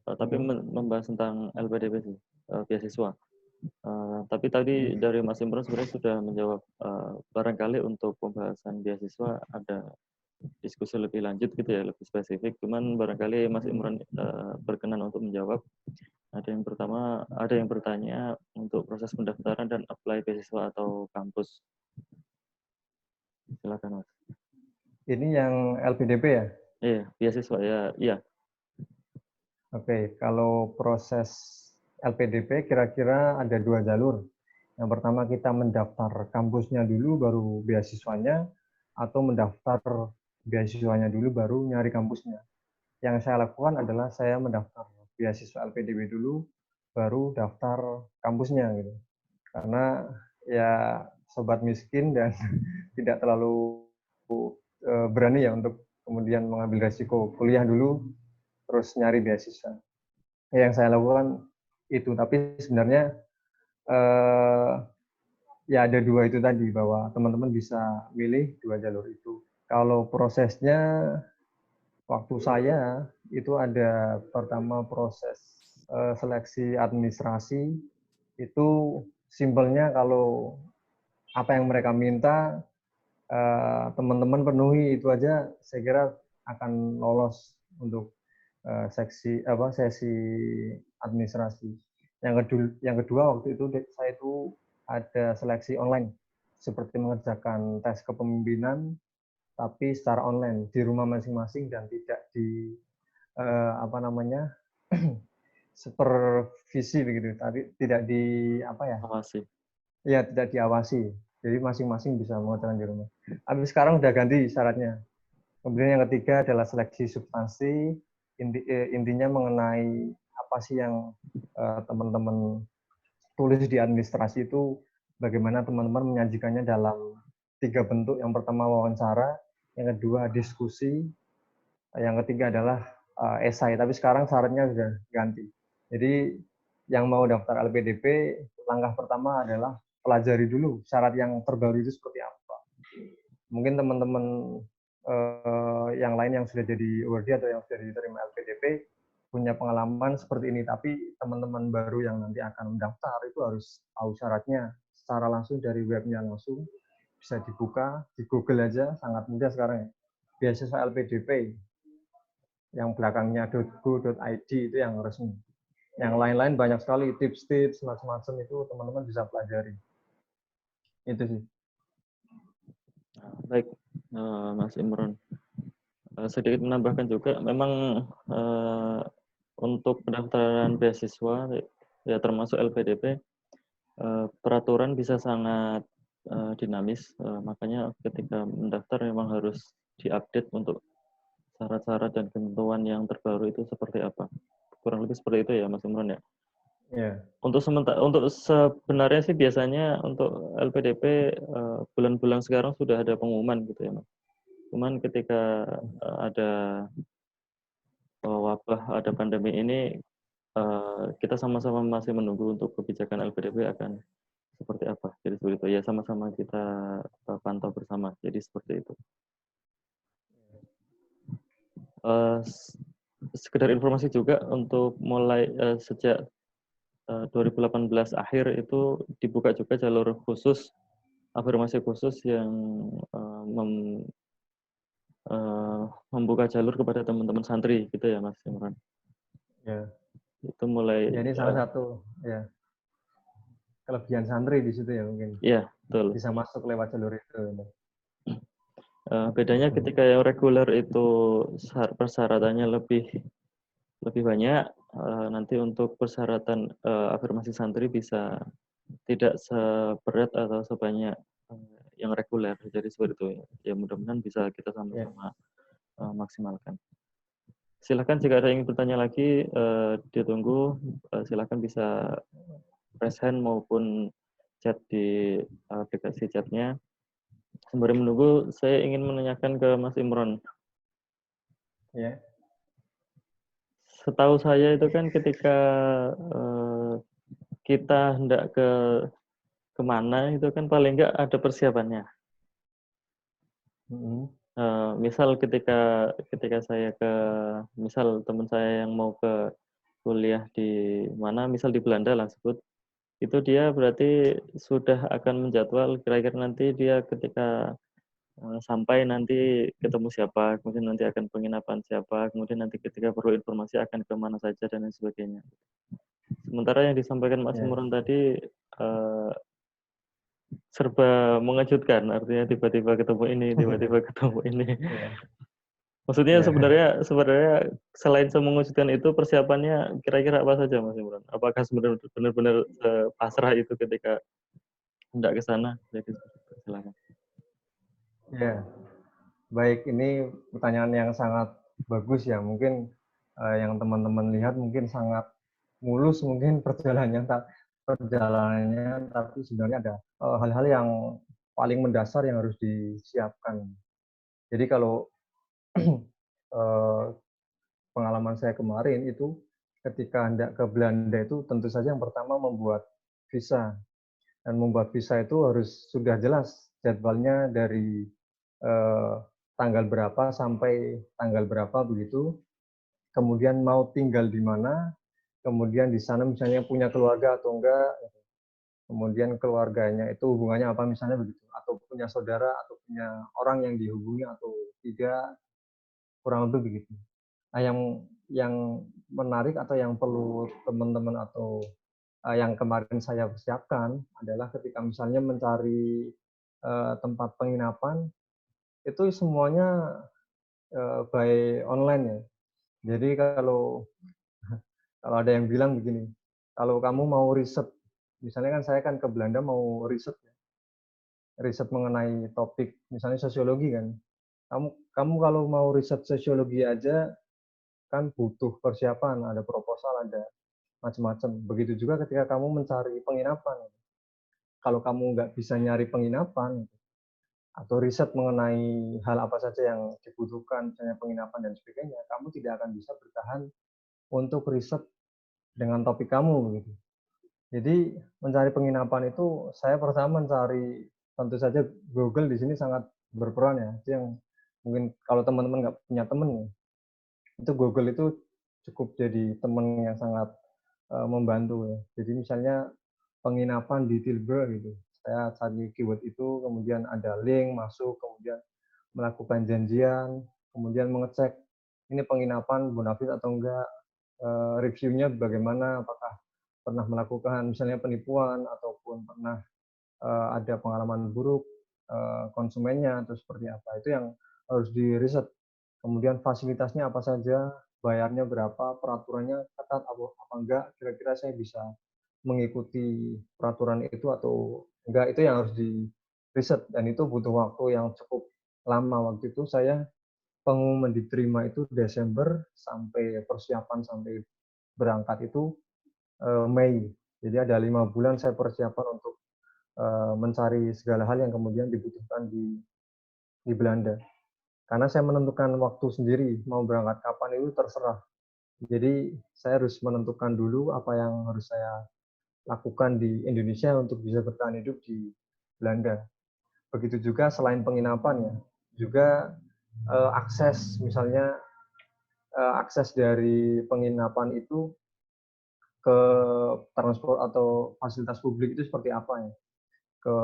tapi membahas tentang LPDP sih, beasiswa. Tapi tadi dari Mas Imron sebenarnya sudah menjawab. Barangkali untuk pembahasan beasiswa ada diskusi lebih lanjut gitu ya, lebih spesifik. Cuman barangkali Mas Imron berkenan untuk menjawab. Ada yang bertanya untuk proses pendaftaran dan apply beasiswa atau kampus. Silakan Mas. Ini yang LPDP ya? Iya, beasiswa ya, iya. Oke, kalau proses LPDP kira-kira ada 2 jalur. Yang pertama kita mendaftar kampusnya dulu baru beasiswanya, atau mendaftar beasiswanya dulu baru nyari kampusnya. Yang saya lakukan adalah saya mendaftar beasiswa LPDP dulu baru daftar kampusnya gitu. Karena ya sobat miskin dan tidak terlalu berani ya untuk kemudian mengambil resiko kuliah dulu terus nyari beasiswa. Yang saya lakukan itu, tapi sebenarnya ya ada 2 itu tadi, bahwa teman-teman bisa milih 2 jalur itu. Kalau prosesnya waktu saya itu ada pertama proses seleksi administrasi, itu simpelnya kalau apa yang mereka minta teman-teman penuhi itu aja, saya kira akan lolos untuk sesi administrasi. Yang kedua waktu itu saya itu ada seleksi online, seperti mengerjakan tes kepemimpinan tapi secara online di rumah masing-masing dan tidak di supervisi begitu, tapi tidak di Awasi. Ya, tidak diawasi. Jadi masing-masing bisa mengerjakan di rumah. Tapi sekarang udah ganti syaratnya. Kemudian yang ketiga adalah seleksi substansi. Intinya mengenai apa sih yang teman-teman tulis di administrasi itu, bagaimana teman-teman menyajikannya dalam 3 bentuk. Yang pertama wawancara, yang kedua diskusi, yang ketiga adalah esai. Tapi sekarang syaratnya sudah ganti. Jadi yang mau daftar LPDP, langkah pertama adalah pelajari dulu syarat yang terbaru itu seperti apa. Mungkin teman-teman yang lain yang sudah jadi awardee atau yang sudah diterima LPDP punya pengalaman seperti ini, tapi teman-teman baru yang nanti akan mendaftar itu harus tahu syaratnya secara langsung dari webnya langsung, bisa dibuka di Google aja, sangat mudah sekarang ya. Beasiswa LPDP yang belakangnya .go.id itu yang resmi. Yang lain-lain banyak sekali tips-tips macam-macam, itu teman-teman bisa pelajari. Itu sih. Baik, Mas Imron. Sedikit menambahkan juga, memang untuk pendaftaran beasiswa ya termasuk LPDP, peraturan bisa sangat dinamis. Makanya ketika mendaftar memang harus diupdate untuk syarat-syarat dan ketentuan yang terbaru itu seperti apa. Kurang lebih seperti itu ya Mas Imron ya. Yeah. Untuk sebenarnya sih biasanya untuk LPDP bulan-bulan sekarang sudah ada pengumuman gitu ya Mas. Cuman ketika ada wabah, ada pandemi ini, kita sama-sama masih menunggu untuk kebijakan LPDP akan seperti apa. Jadi seperti itu. Ya sama-sama kita pantau bersama. Jadi seperti itu. Sekedar informasi juga untuk mulai sejak 2018 akhir itu dibuka juga jalur khusus, afirmasi khusus yang membuka jalur kepada teman-teman santri gitu ya Mas Imran. Ya. Itu mulai Ya, ini salah satu ya kelebihan santri di situ ya mungkin. Iya, betul. Bisa masuk lewat jalur itu. Bedanya ketika yang reguler itu persyaratannya lebih banyak, nanti untuk persyaratan afirmasi santri bisa tidak seberat atau sebanyak yang reguler. Jadi seperti itu ya. Mudah-mudahan bisa kita sama-sama maksimalkan. Silakan jika ada yang ingin bertanya lagi, ditunggu. Silakan bisa raise hand maupun chat di aplikasi chatnya. Sembari menunggu, saya ingin menanyakan ke Mas Imron. Ya. Setahu saya itu kan ketika kita hendak kemana itu kan paling enggak ada persiapannya. Misal ketika saya misal teman saya yang mau ke kuliah di mana, misal di Belanda lah sebut, itu dia berarti sudah akan menjadwal kira-kira nanti dia ketika sampai nanti ketemu siapa, kemudian nanti akan penginapan siapa, kemudian nanti ketika perlu informasi akan ke mana saja dan lain sebagainya. Sementara yang disampaikan Mas Imron tadi serba mengejutkan, artinya tiba-tiba ketemu ini, tiba-tiba ketemu ini. Maksudnya sebenarnya selain mengejutkan itu persiapannya kira-kira apa saja Mas Imron? Apakah sebenarnya benar-benar pasrah itu ketika hendak ke sana? Jadi silakan. Ya, baik, ini pertanyaan yang sangat bagus ya. Mungkin yang teman-teman lihat mungkin sangat mulus mungkin perjalanannya, tapi sebenarnya ada hal-hal yang paling mendasar yang harus disiapkan. Jadi kalau pengalaman saya kemarin itu ketika hendak ke Belanda itu tentu saja yang pertama membuat visa. Dan membuat visa itu harus sudah jelas jadwalnya dari tanggal berapa sampai tanggal berapa begitu. Kemudian mau tinggal di mana, kemudian di sana misalnya punya keluarga atau enggak, kemudian keluarganya itu hubungannya apa misalnya begitu, atau punya saudara atau punya orang yang dihubungi atau tidak, kurang lebih begitu. Nah, yang menarik atau yang perlu teman-teman atau yang kemarin saya persiapkan adalah ketika misalnya mencari tempat penginapan itu semuanya by online ya. Jadi kalau ada yang bilang begini, kalau kamu mau riset, misalnya kan saya kan ke Belanda mau riset mengenai topik misalnya sosiologi kan. Kamu kalau mau riset sosiologi aja kan butuh persiapan, ada proposal, ada macam-macam. Begitu juga ketika kamu mencari penginapan. Kalau kamu nggak bisa nyari penginapan atau riset mengenai hal apa saja yang dibutuhkan, misalnya penginapan dan sebagainya, kamu tidak akan bisa bertahan untuk riset dengan topik kamu begitu. Jadi mencari penginapan itu saya pertama mencari, tentu saja Google di sini sangat berperan ya. Itu yang mungkin kalau teman-teman nggak punya teman ya, itu Google itu cukup jadi teman yang sangat membantu ya. Jadi misalnya penginapan di Tilburg gitu. Saya cari keyword itu, kemudian ada link masuk, kemudian melakukan janjian, kemudian mengecek ini penginapan bonafit atau enggak, reviewnya bagaimana, apakah pernah melakukan misalnya penipuan ataupun pernah ada pengalaman buruk konsumennya atau seperti apa. Itu yang harus di-riset. Kemudian fasilitasnya apa saja, bayarnya berapa, peraturannya ketat apa enggak, kira-kira saya bisa mengikuti peraturan itu atau enggak, itu yang harus di-riset dan itu butuh waktu yang cukup lama. Waktu itu saya pengumuman diterima itu Desember sampai persiapan sampai berangkat itu Mei. Jadi ada 5 bulan saya persiapan untuk mencari segala hal yang kemudian dibutuhkan di Belanda. Karena saya menentukan waktu sendiri, mau berangkat kapan itu terserah. Jadi saya harus menentukan dulu apa yang harus saya lakukan di Indonesia untuk bisa bertahan hidup di Belanda. Begitu juga selain penginapan ya, juga akses, misalnya akses dari penginapan itu ke transport atau fasilitas publik itu seperti apa ya? Ke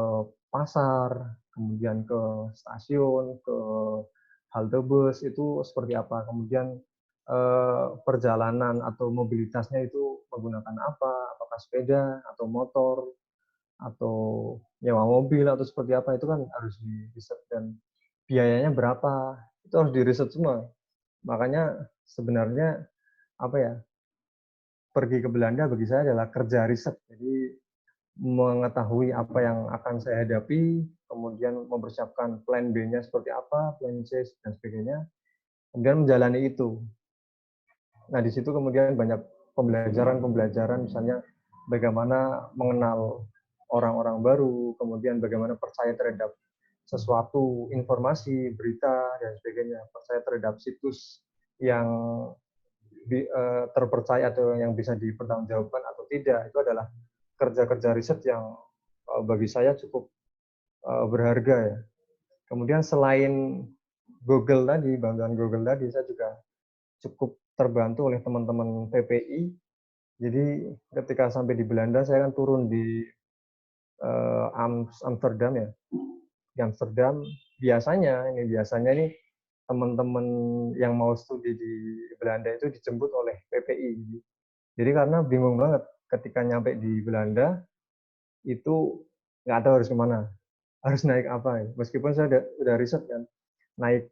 pasar, kemudian ke stasiun, ke halte bus itu seperti apa, kemudian perjalanan atau mobilitasnya itu menggunakan apa, apakah sepeda atau motor atau nyewa mobil atau seperti apa, itu kan harus di riset dan biayanya berapa, itu harus di riset semua. Makanya sebenarnya apa ya, pergi ke Belanda bagi saya adalah kerja riset. Jadi mengetahui apa yang akan saya hadapi, kemudian mempersiapkan plan B-nya seperti apa, plan C dan sebagainya, kemudian menjalani itu. Nah, di situ kemudian banyak pembelajaran, misalnya bagaimana mengenal orang-orang baru, kemudian bagaimana percaya terhadap sesuatu, informasi, berita, dan sebagainya, percaya terhadap situs yang terpercaya atau yang bisa dipertanggungjawabkan atau tidak, itu adalah kerja-kerja riset yang bagi saya cukup berharga ya. Kemudian selain Google tadi, bantuan Google tadi, saya juga cukup terbantu oleh teman-teman PPI. Jadi ketika sampai di Belanda, saya kan turun di Amsterdam ya. Di Amsterdam biasanya ini teman-teman yang mau studi di Belanda itu dijemput oleh PPI. Jadi karena bingung banget ketika nyampe di Belanda itu nggak tahu harus kemana, harus naik apa ya. Meskipun saya udah riset kan, naik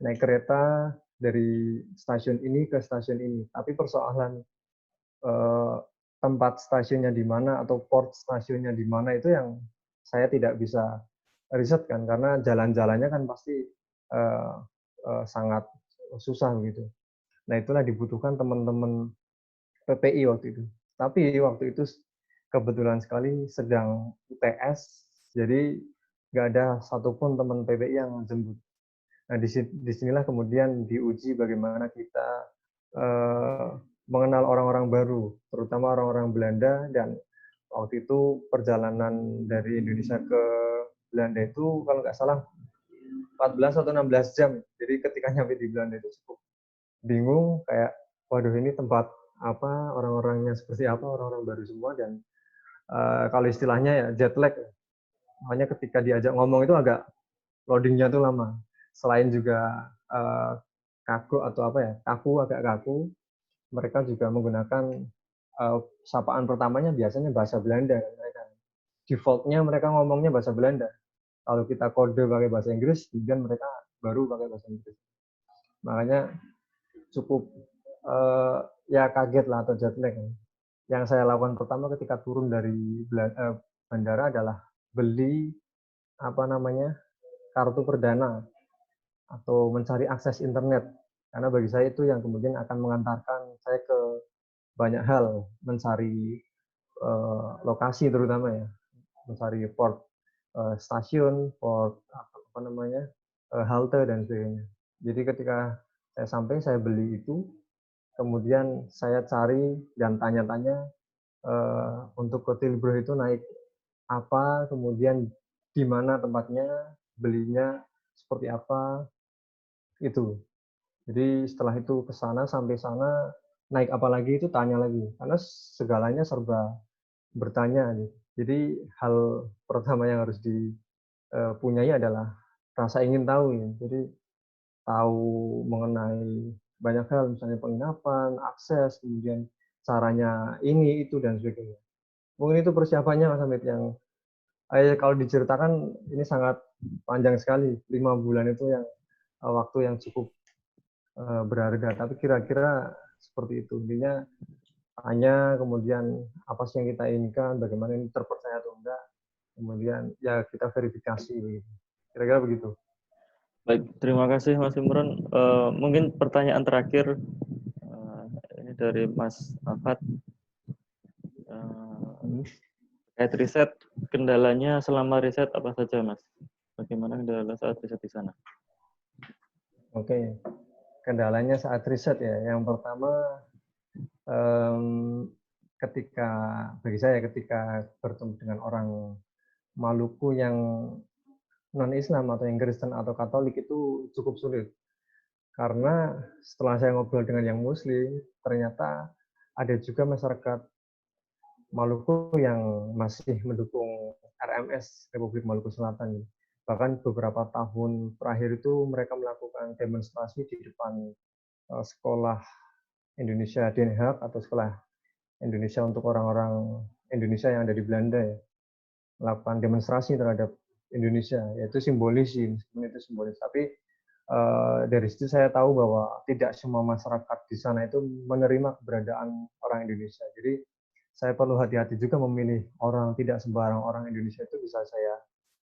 naik kereta dari stasiun ini ke stasiun ini. Tapi persoalan tempat stasiunnya di mana atau port stasiunnya di mana itu yang saya tidak bisa riset kan, karena jalan-jalannya kan pasti sangat susah gitu. Nah, itulah dibutuhkan teman-teman PPI waktu itu. Tapi waktu itu kebetulan sekali sedang UTS, jadi nggak ada satupun teman PPI yang jemput. Nah, disinilah kemudian diuji bagaimana kita mengenal orang-orang baru, terutama orang-orang Belanda, dan waktu itu perjalanan dari Indonesia ke Belanda itu kalau nggak salah 14 atau 16 jam. Jadi ketika nyampe di Belanda itu cukup bingung, kayak waduh ini tempat apa, orang-orangnya seperti apa, orang-orang baru semua, dan kalau istilahnya ya jet lag. Makanya ketika diajak ngomong itu agak loadingnya tuh lama. Selain juga kaku atau apa ya, agak kaku, mereka juga menggunakan sapaan pertamanya biasanya bahasa Belanda. Mereka defaultnya mereka ngomongnya bahasa Belanda. Kalau kita kode pakai bahasa Inggris, kemudian mereka baru pakai bahasa Inggris. Makanya cukup ya kaget lah atau jet lag. Yang saya lakukan pertama ketika turun dari bandara adalah beli kartu perdana atau mencari akses internet, karena bagi saya itu yang kemudian akan mengantarkan saya ke banyak hal, mencari lokasi terutama ya, mencari port stasiun, port halte dan sebagainya. Jadi ketika saya sampai, saya beli itu, kemudian saya cari dan tanya-tanya untuk ke Tilburg itu naik apa, kemudian di mana tempatnya, belinya seperti apa, itu. Jadi setelah itu ke sana, sampai sana, naik apa lagi itu tanya lagi. Karena segalanya serba bertanya. Jadi hal pertama yang harus dipunyai adalah rasa ingin tahu ya. Jadi tahu mengenai banyak hal, misalnya penginapan, akses, kemudian caranya ini, itu, dan sebagainya. Mungkin itu persiapannya Mas Hamid, yang kalau diceritakan ini sangat panjang sekali. 5 bulan itu yang waktu yang cukup berharga. Tapi kira-kira seperti itu. Intinya tanya, kemudian apa sih yang kita inginkan, bagaimana ini terpercaya atau enggak, kemudian ya kita verifikasi begitu. Kira-kira begitu. Baik, terima kasih Mas Imron. Mungkin pertanyaan terakhir ini dari Mas Afat terkait Kait riset, kendalanya selama riset apa saja, Mas? Bagaimana kendala saat riset di sana? Oke, kendalanya saat riset ya. Yang pertama, ketika bagi saya ketika bertemu dengan orang Maluku yang non-Islam atau yang Kristen atau Katolik itu cukup sulit. Karena setelah saya ngobrol dengan yang Muslim, ternyata ada juga masyarakat Maluku yang masih mendukung RMS, Republik Maluku Selatan. Bahkan beberapa tahun terakhir itu mereka melakukan demonstrasi di depan sekolah Indonesia Den Haag atau sekolah Indonesia untuk orang-orang Indonesia yang ada di Belanda ya, melakukan demonstrasi terhadap Indonesia, yaitu simbolis sih, itu simbolis. Tapi dari situ saya tahu bahwa tidak semua masyarakat di sana itu menerima keberadaan orang Indonesia. Jadi saya perlu hati-hati juga memilih orang, tidak sembarang orang Indonesia itu bisa saya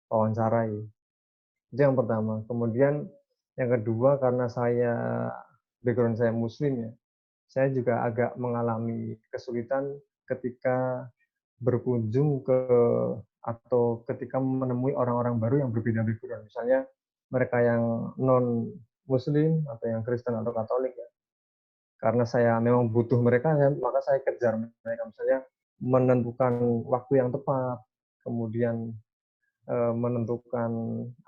wawancarai. Itu yang pertama. Kemudian yang kedua, karena background saya Muslim ya, saya juga agak mengalami kesulitan ketika berkunjung ke atau ketika menemui orang-orang baru yang berbeda background. Misalnya mereka yang non Muslim atau yang Kristen atau Katolik ya. Karena saya memang butuh mereka, maka saya kejar mereka. Misalnya menentukan waktu yang tepat, kemudian menentukan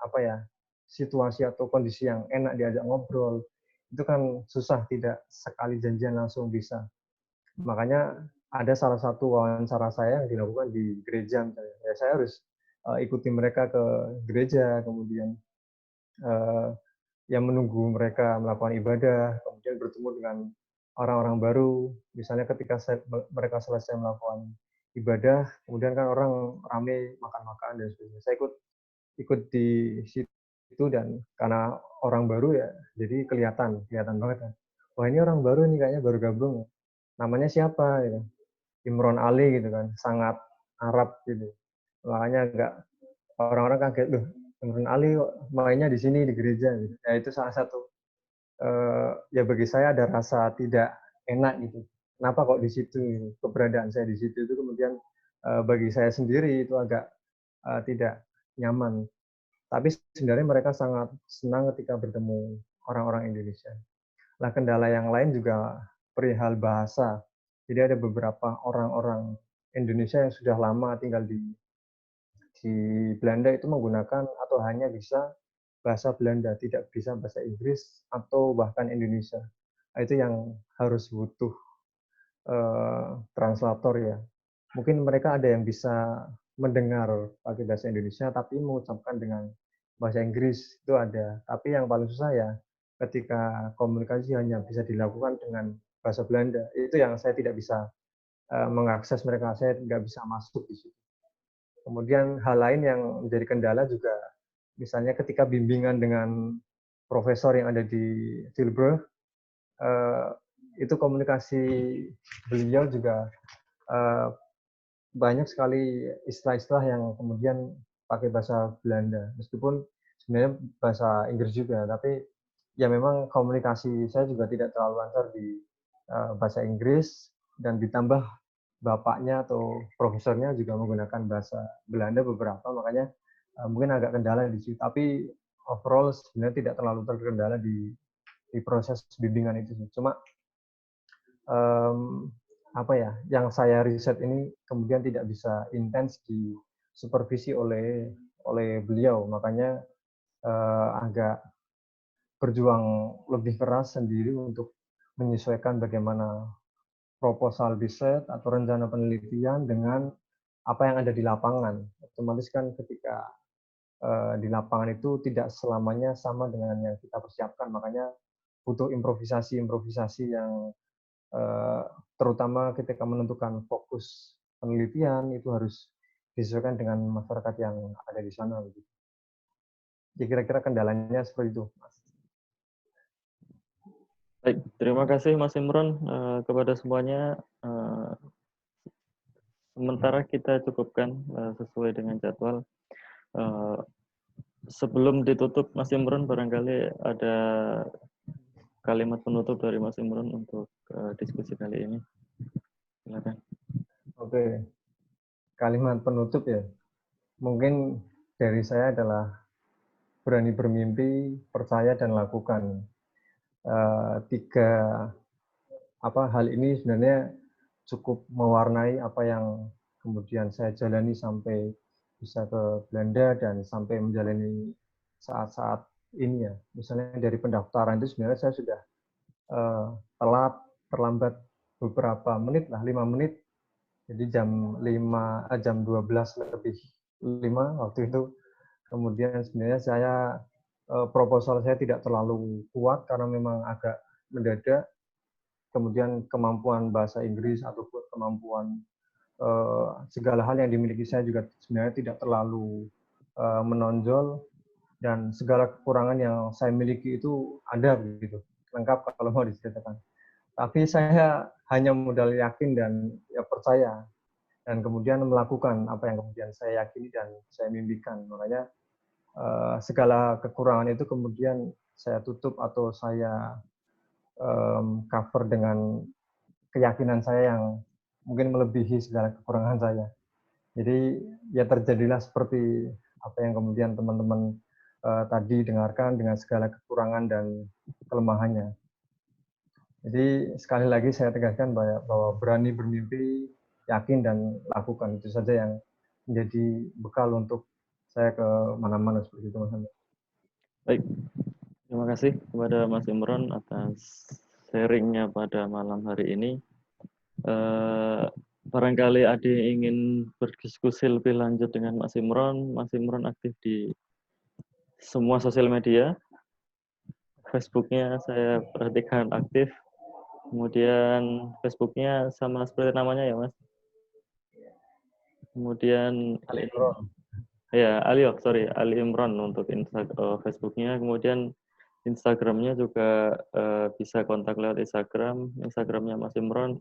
apa ya, situasi atau kondisi yang enak diajak ngobrol. Itu kan susah, tidak sekali janjian langsung bisa. Makanya ada salah satu wawancara saya yang dilakukan di gereja misalnya. Ya, saya harus ikuti mereka ke gereja, kemudian yang menunggu mereka melakukan ibadah, kemudian bertemu dengan orang-orang baru. Misalnya ketika mereka selesai melakukan ibadah, kemudian kan orang ramai makan-makan dan sebagainya. Saya ikut di situ dan karena orang baru ya, jadi kelihatan banget kan. Wah, ini orang baru nih, kayaknya baru gabung. Namanya siapa? Gitu. Imron Ali gitu kan, sangat Arab gitu. Makanya agak orang-orang kaget, loh, Imron Ali mainnya di sini di gereja gitu. Ya itu salah satu ya bagi saya ada rasa tidak enak gitu. Kenapa kok di situ? Gitu. Keberadaan saya di situ itu kemudian bagi saya sendiri itu agak tidak nyaman. Tapi sebenarnya mereka sangat senang ketika bertemu orang-orang Indonesia. Nah, kendala yang lain juga perihal bahasa. Jadi ada beberapa orang-orang Indonesia yang sudah lama tinggal di Belanda itu menggunakan atau hanya bisa bahasa Belanda, tidak bisa bahasa Inggris atau bahkan Indonesia. Nah, itu yang harus butuh translator ya. Mungkin mereka ada yang bisa mendengar pakai bahasa Indonesia, tapi mengucapkan dengan bahasa Inggris itu ada. Tapi yang paling susah ya ketika komunikasi hanya bisa dilakukan dengan bahasa Belanda. Itu yang saya tidak bisa mengakses mereka, saya tidak bisa masuk di situ. Kemudian hal lain yang menjadi kendala juga, misalnya ketika bimbingan dengan profesor yang ada di Tilburg, itu komunikasi beliau juga banyak sekali istilah-istilah yang kemudian pakai bahasa Belanda, meskipun sebenarnya bahasa Inggris juga, tapi ya memang komunikasi saya juga tidak terlalu lancar di bahasa Inggris, dan ditambah bapaknya atau profesornya juga menggunakan bahasa Belanda beberapa, makanya mungkin agak kendala di situ. Tapi overall sebenarnya tidak terlalu terkendala di proses bimbingan itu. Cuma apa ya, yang saya riset ini kemudian tidak bisa intens di supervisi oleh beliau, makanya agak berjuang lebih keras sendiri untuk menyesuaikan bagaimana proposal riset atau rencana penelitian dengan apa yang ada di lapangan. Otomatis kan ketika di lapangan itu tidak selamanya sama dengan yang kita persiapkan, makanya butuh improvisasi-improvisasi yang terutama ketika menentukan fokus penelitian itu harus disesuaikan dengan masyarakat yang ada di sana. Jadi kira-kira kendalanya seperti itu, Mas. Baik, terima kasih Mas Imron kepada semuanya. Sementara kita cukupkan sesuai dengan jadwal. Sebelum ditutup, Mas Imron, barangkali ada kalimat penutup dari Mas Imron untuk diskusi kali ini. Silakan. Oke. kalimat penutup ya. Mungkin dari saya adalah berani bermimpi, percaya dan lakukan. Tiga hal ini sebenarnya cukup mewarnai apa yang kemudian saya jalani sampai bisa ke Belanda dan sampai menjalani saat-saat ini ya. Misalnya dari pendaftaran itu sebenarnya saya sudah telat, terlambat beberapa menit lah, 5 menit. Jadi jam 12 lebih 5 waktu itu. Kemudian sebenarnya saya proposal saya tidak terlalu kuat karena memang agak mendadak. Kemudian kemampuan bahasa Inggris ataupun kemampuan segala hal yang dimiliki saya juga sebenarnya tidak terlalu menonjol, dan segala kekurangan yang saya miliki itu ada begitu, lengkap kalau mau diceritakan. Tapi saya hanya modal yakin dan ya percaya, dan kemudian melakukan apa yang kemudian saya yakini dan saya mimpikan. Makanya segala kekurangan itu kemudian saya tutup atau saya cover dengan keyakinan saya yang mungkin melebihi segala kekurangan saya. Jadi ya terjadilah seperti apa yang kemudian teman-teman tadi dengarkan dengan segala kekurangan dan kelemahannya. Jadi sekali lagi saya tegaskan bahwa berani bermimpi, yakin dan lakukan, itu saja yang menjadi bekal untuk saya ke mana-mana seperti itu, Mas Andi. Baik, terima kasih kepada Mas Imron atas sharingnya pada malam hari ini. Barangkali Ade ingin berdiskusi lebih lanjut dengan Mas Imron. Mas Imron aktif di semua sosial media. Facebooknya saya perhatikan aktif. Kemudian Facebooknya sama seperti namanya ya, Mas. Kemudian Ali Imron. Ya, Ali Imron untuk Facebooknya. Kemudian Instagramnya juga bisa kontak lewat Instagram. Instagramnya Mas Imron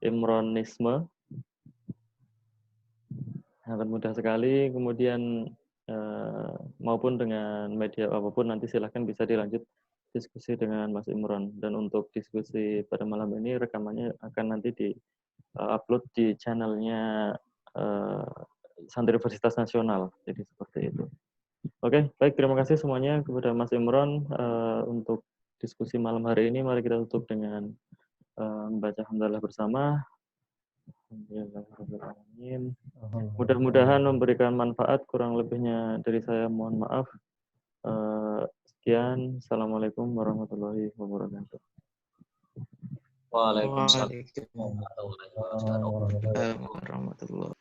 @imronisme. Sangat mudah sekali. Kemudian maupun dengan media apapun nanti silahkan bisa dilanjut diskusi dengan Mas Imron. Dan untuk diskusi pada malam ini rekamannya akan nanti di-upload di channelnya Santri Universitas Nasional. Jadi seperti itu. Oke, baik. Terima kasih semuanya kepada Mas Imron untuk diskusi malam hari ini. Mari kita tutup dengan membaca hamdalah bersama. Mudah-mudahan memberikan manfaat. Kurang lebihnya dari saya mohon maaf. Sekian. Assalamualaikum warahmatullahi wabarakatuh. Waalaikumsalam warahmatullahi wabarakatuh. Warahmatullahi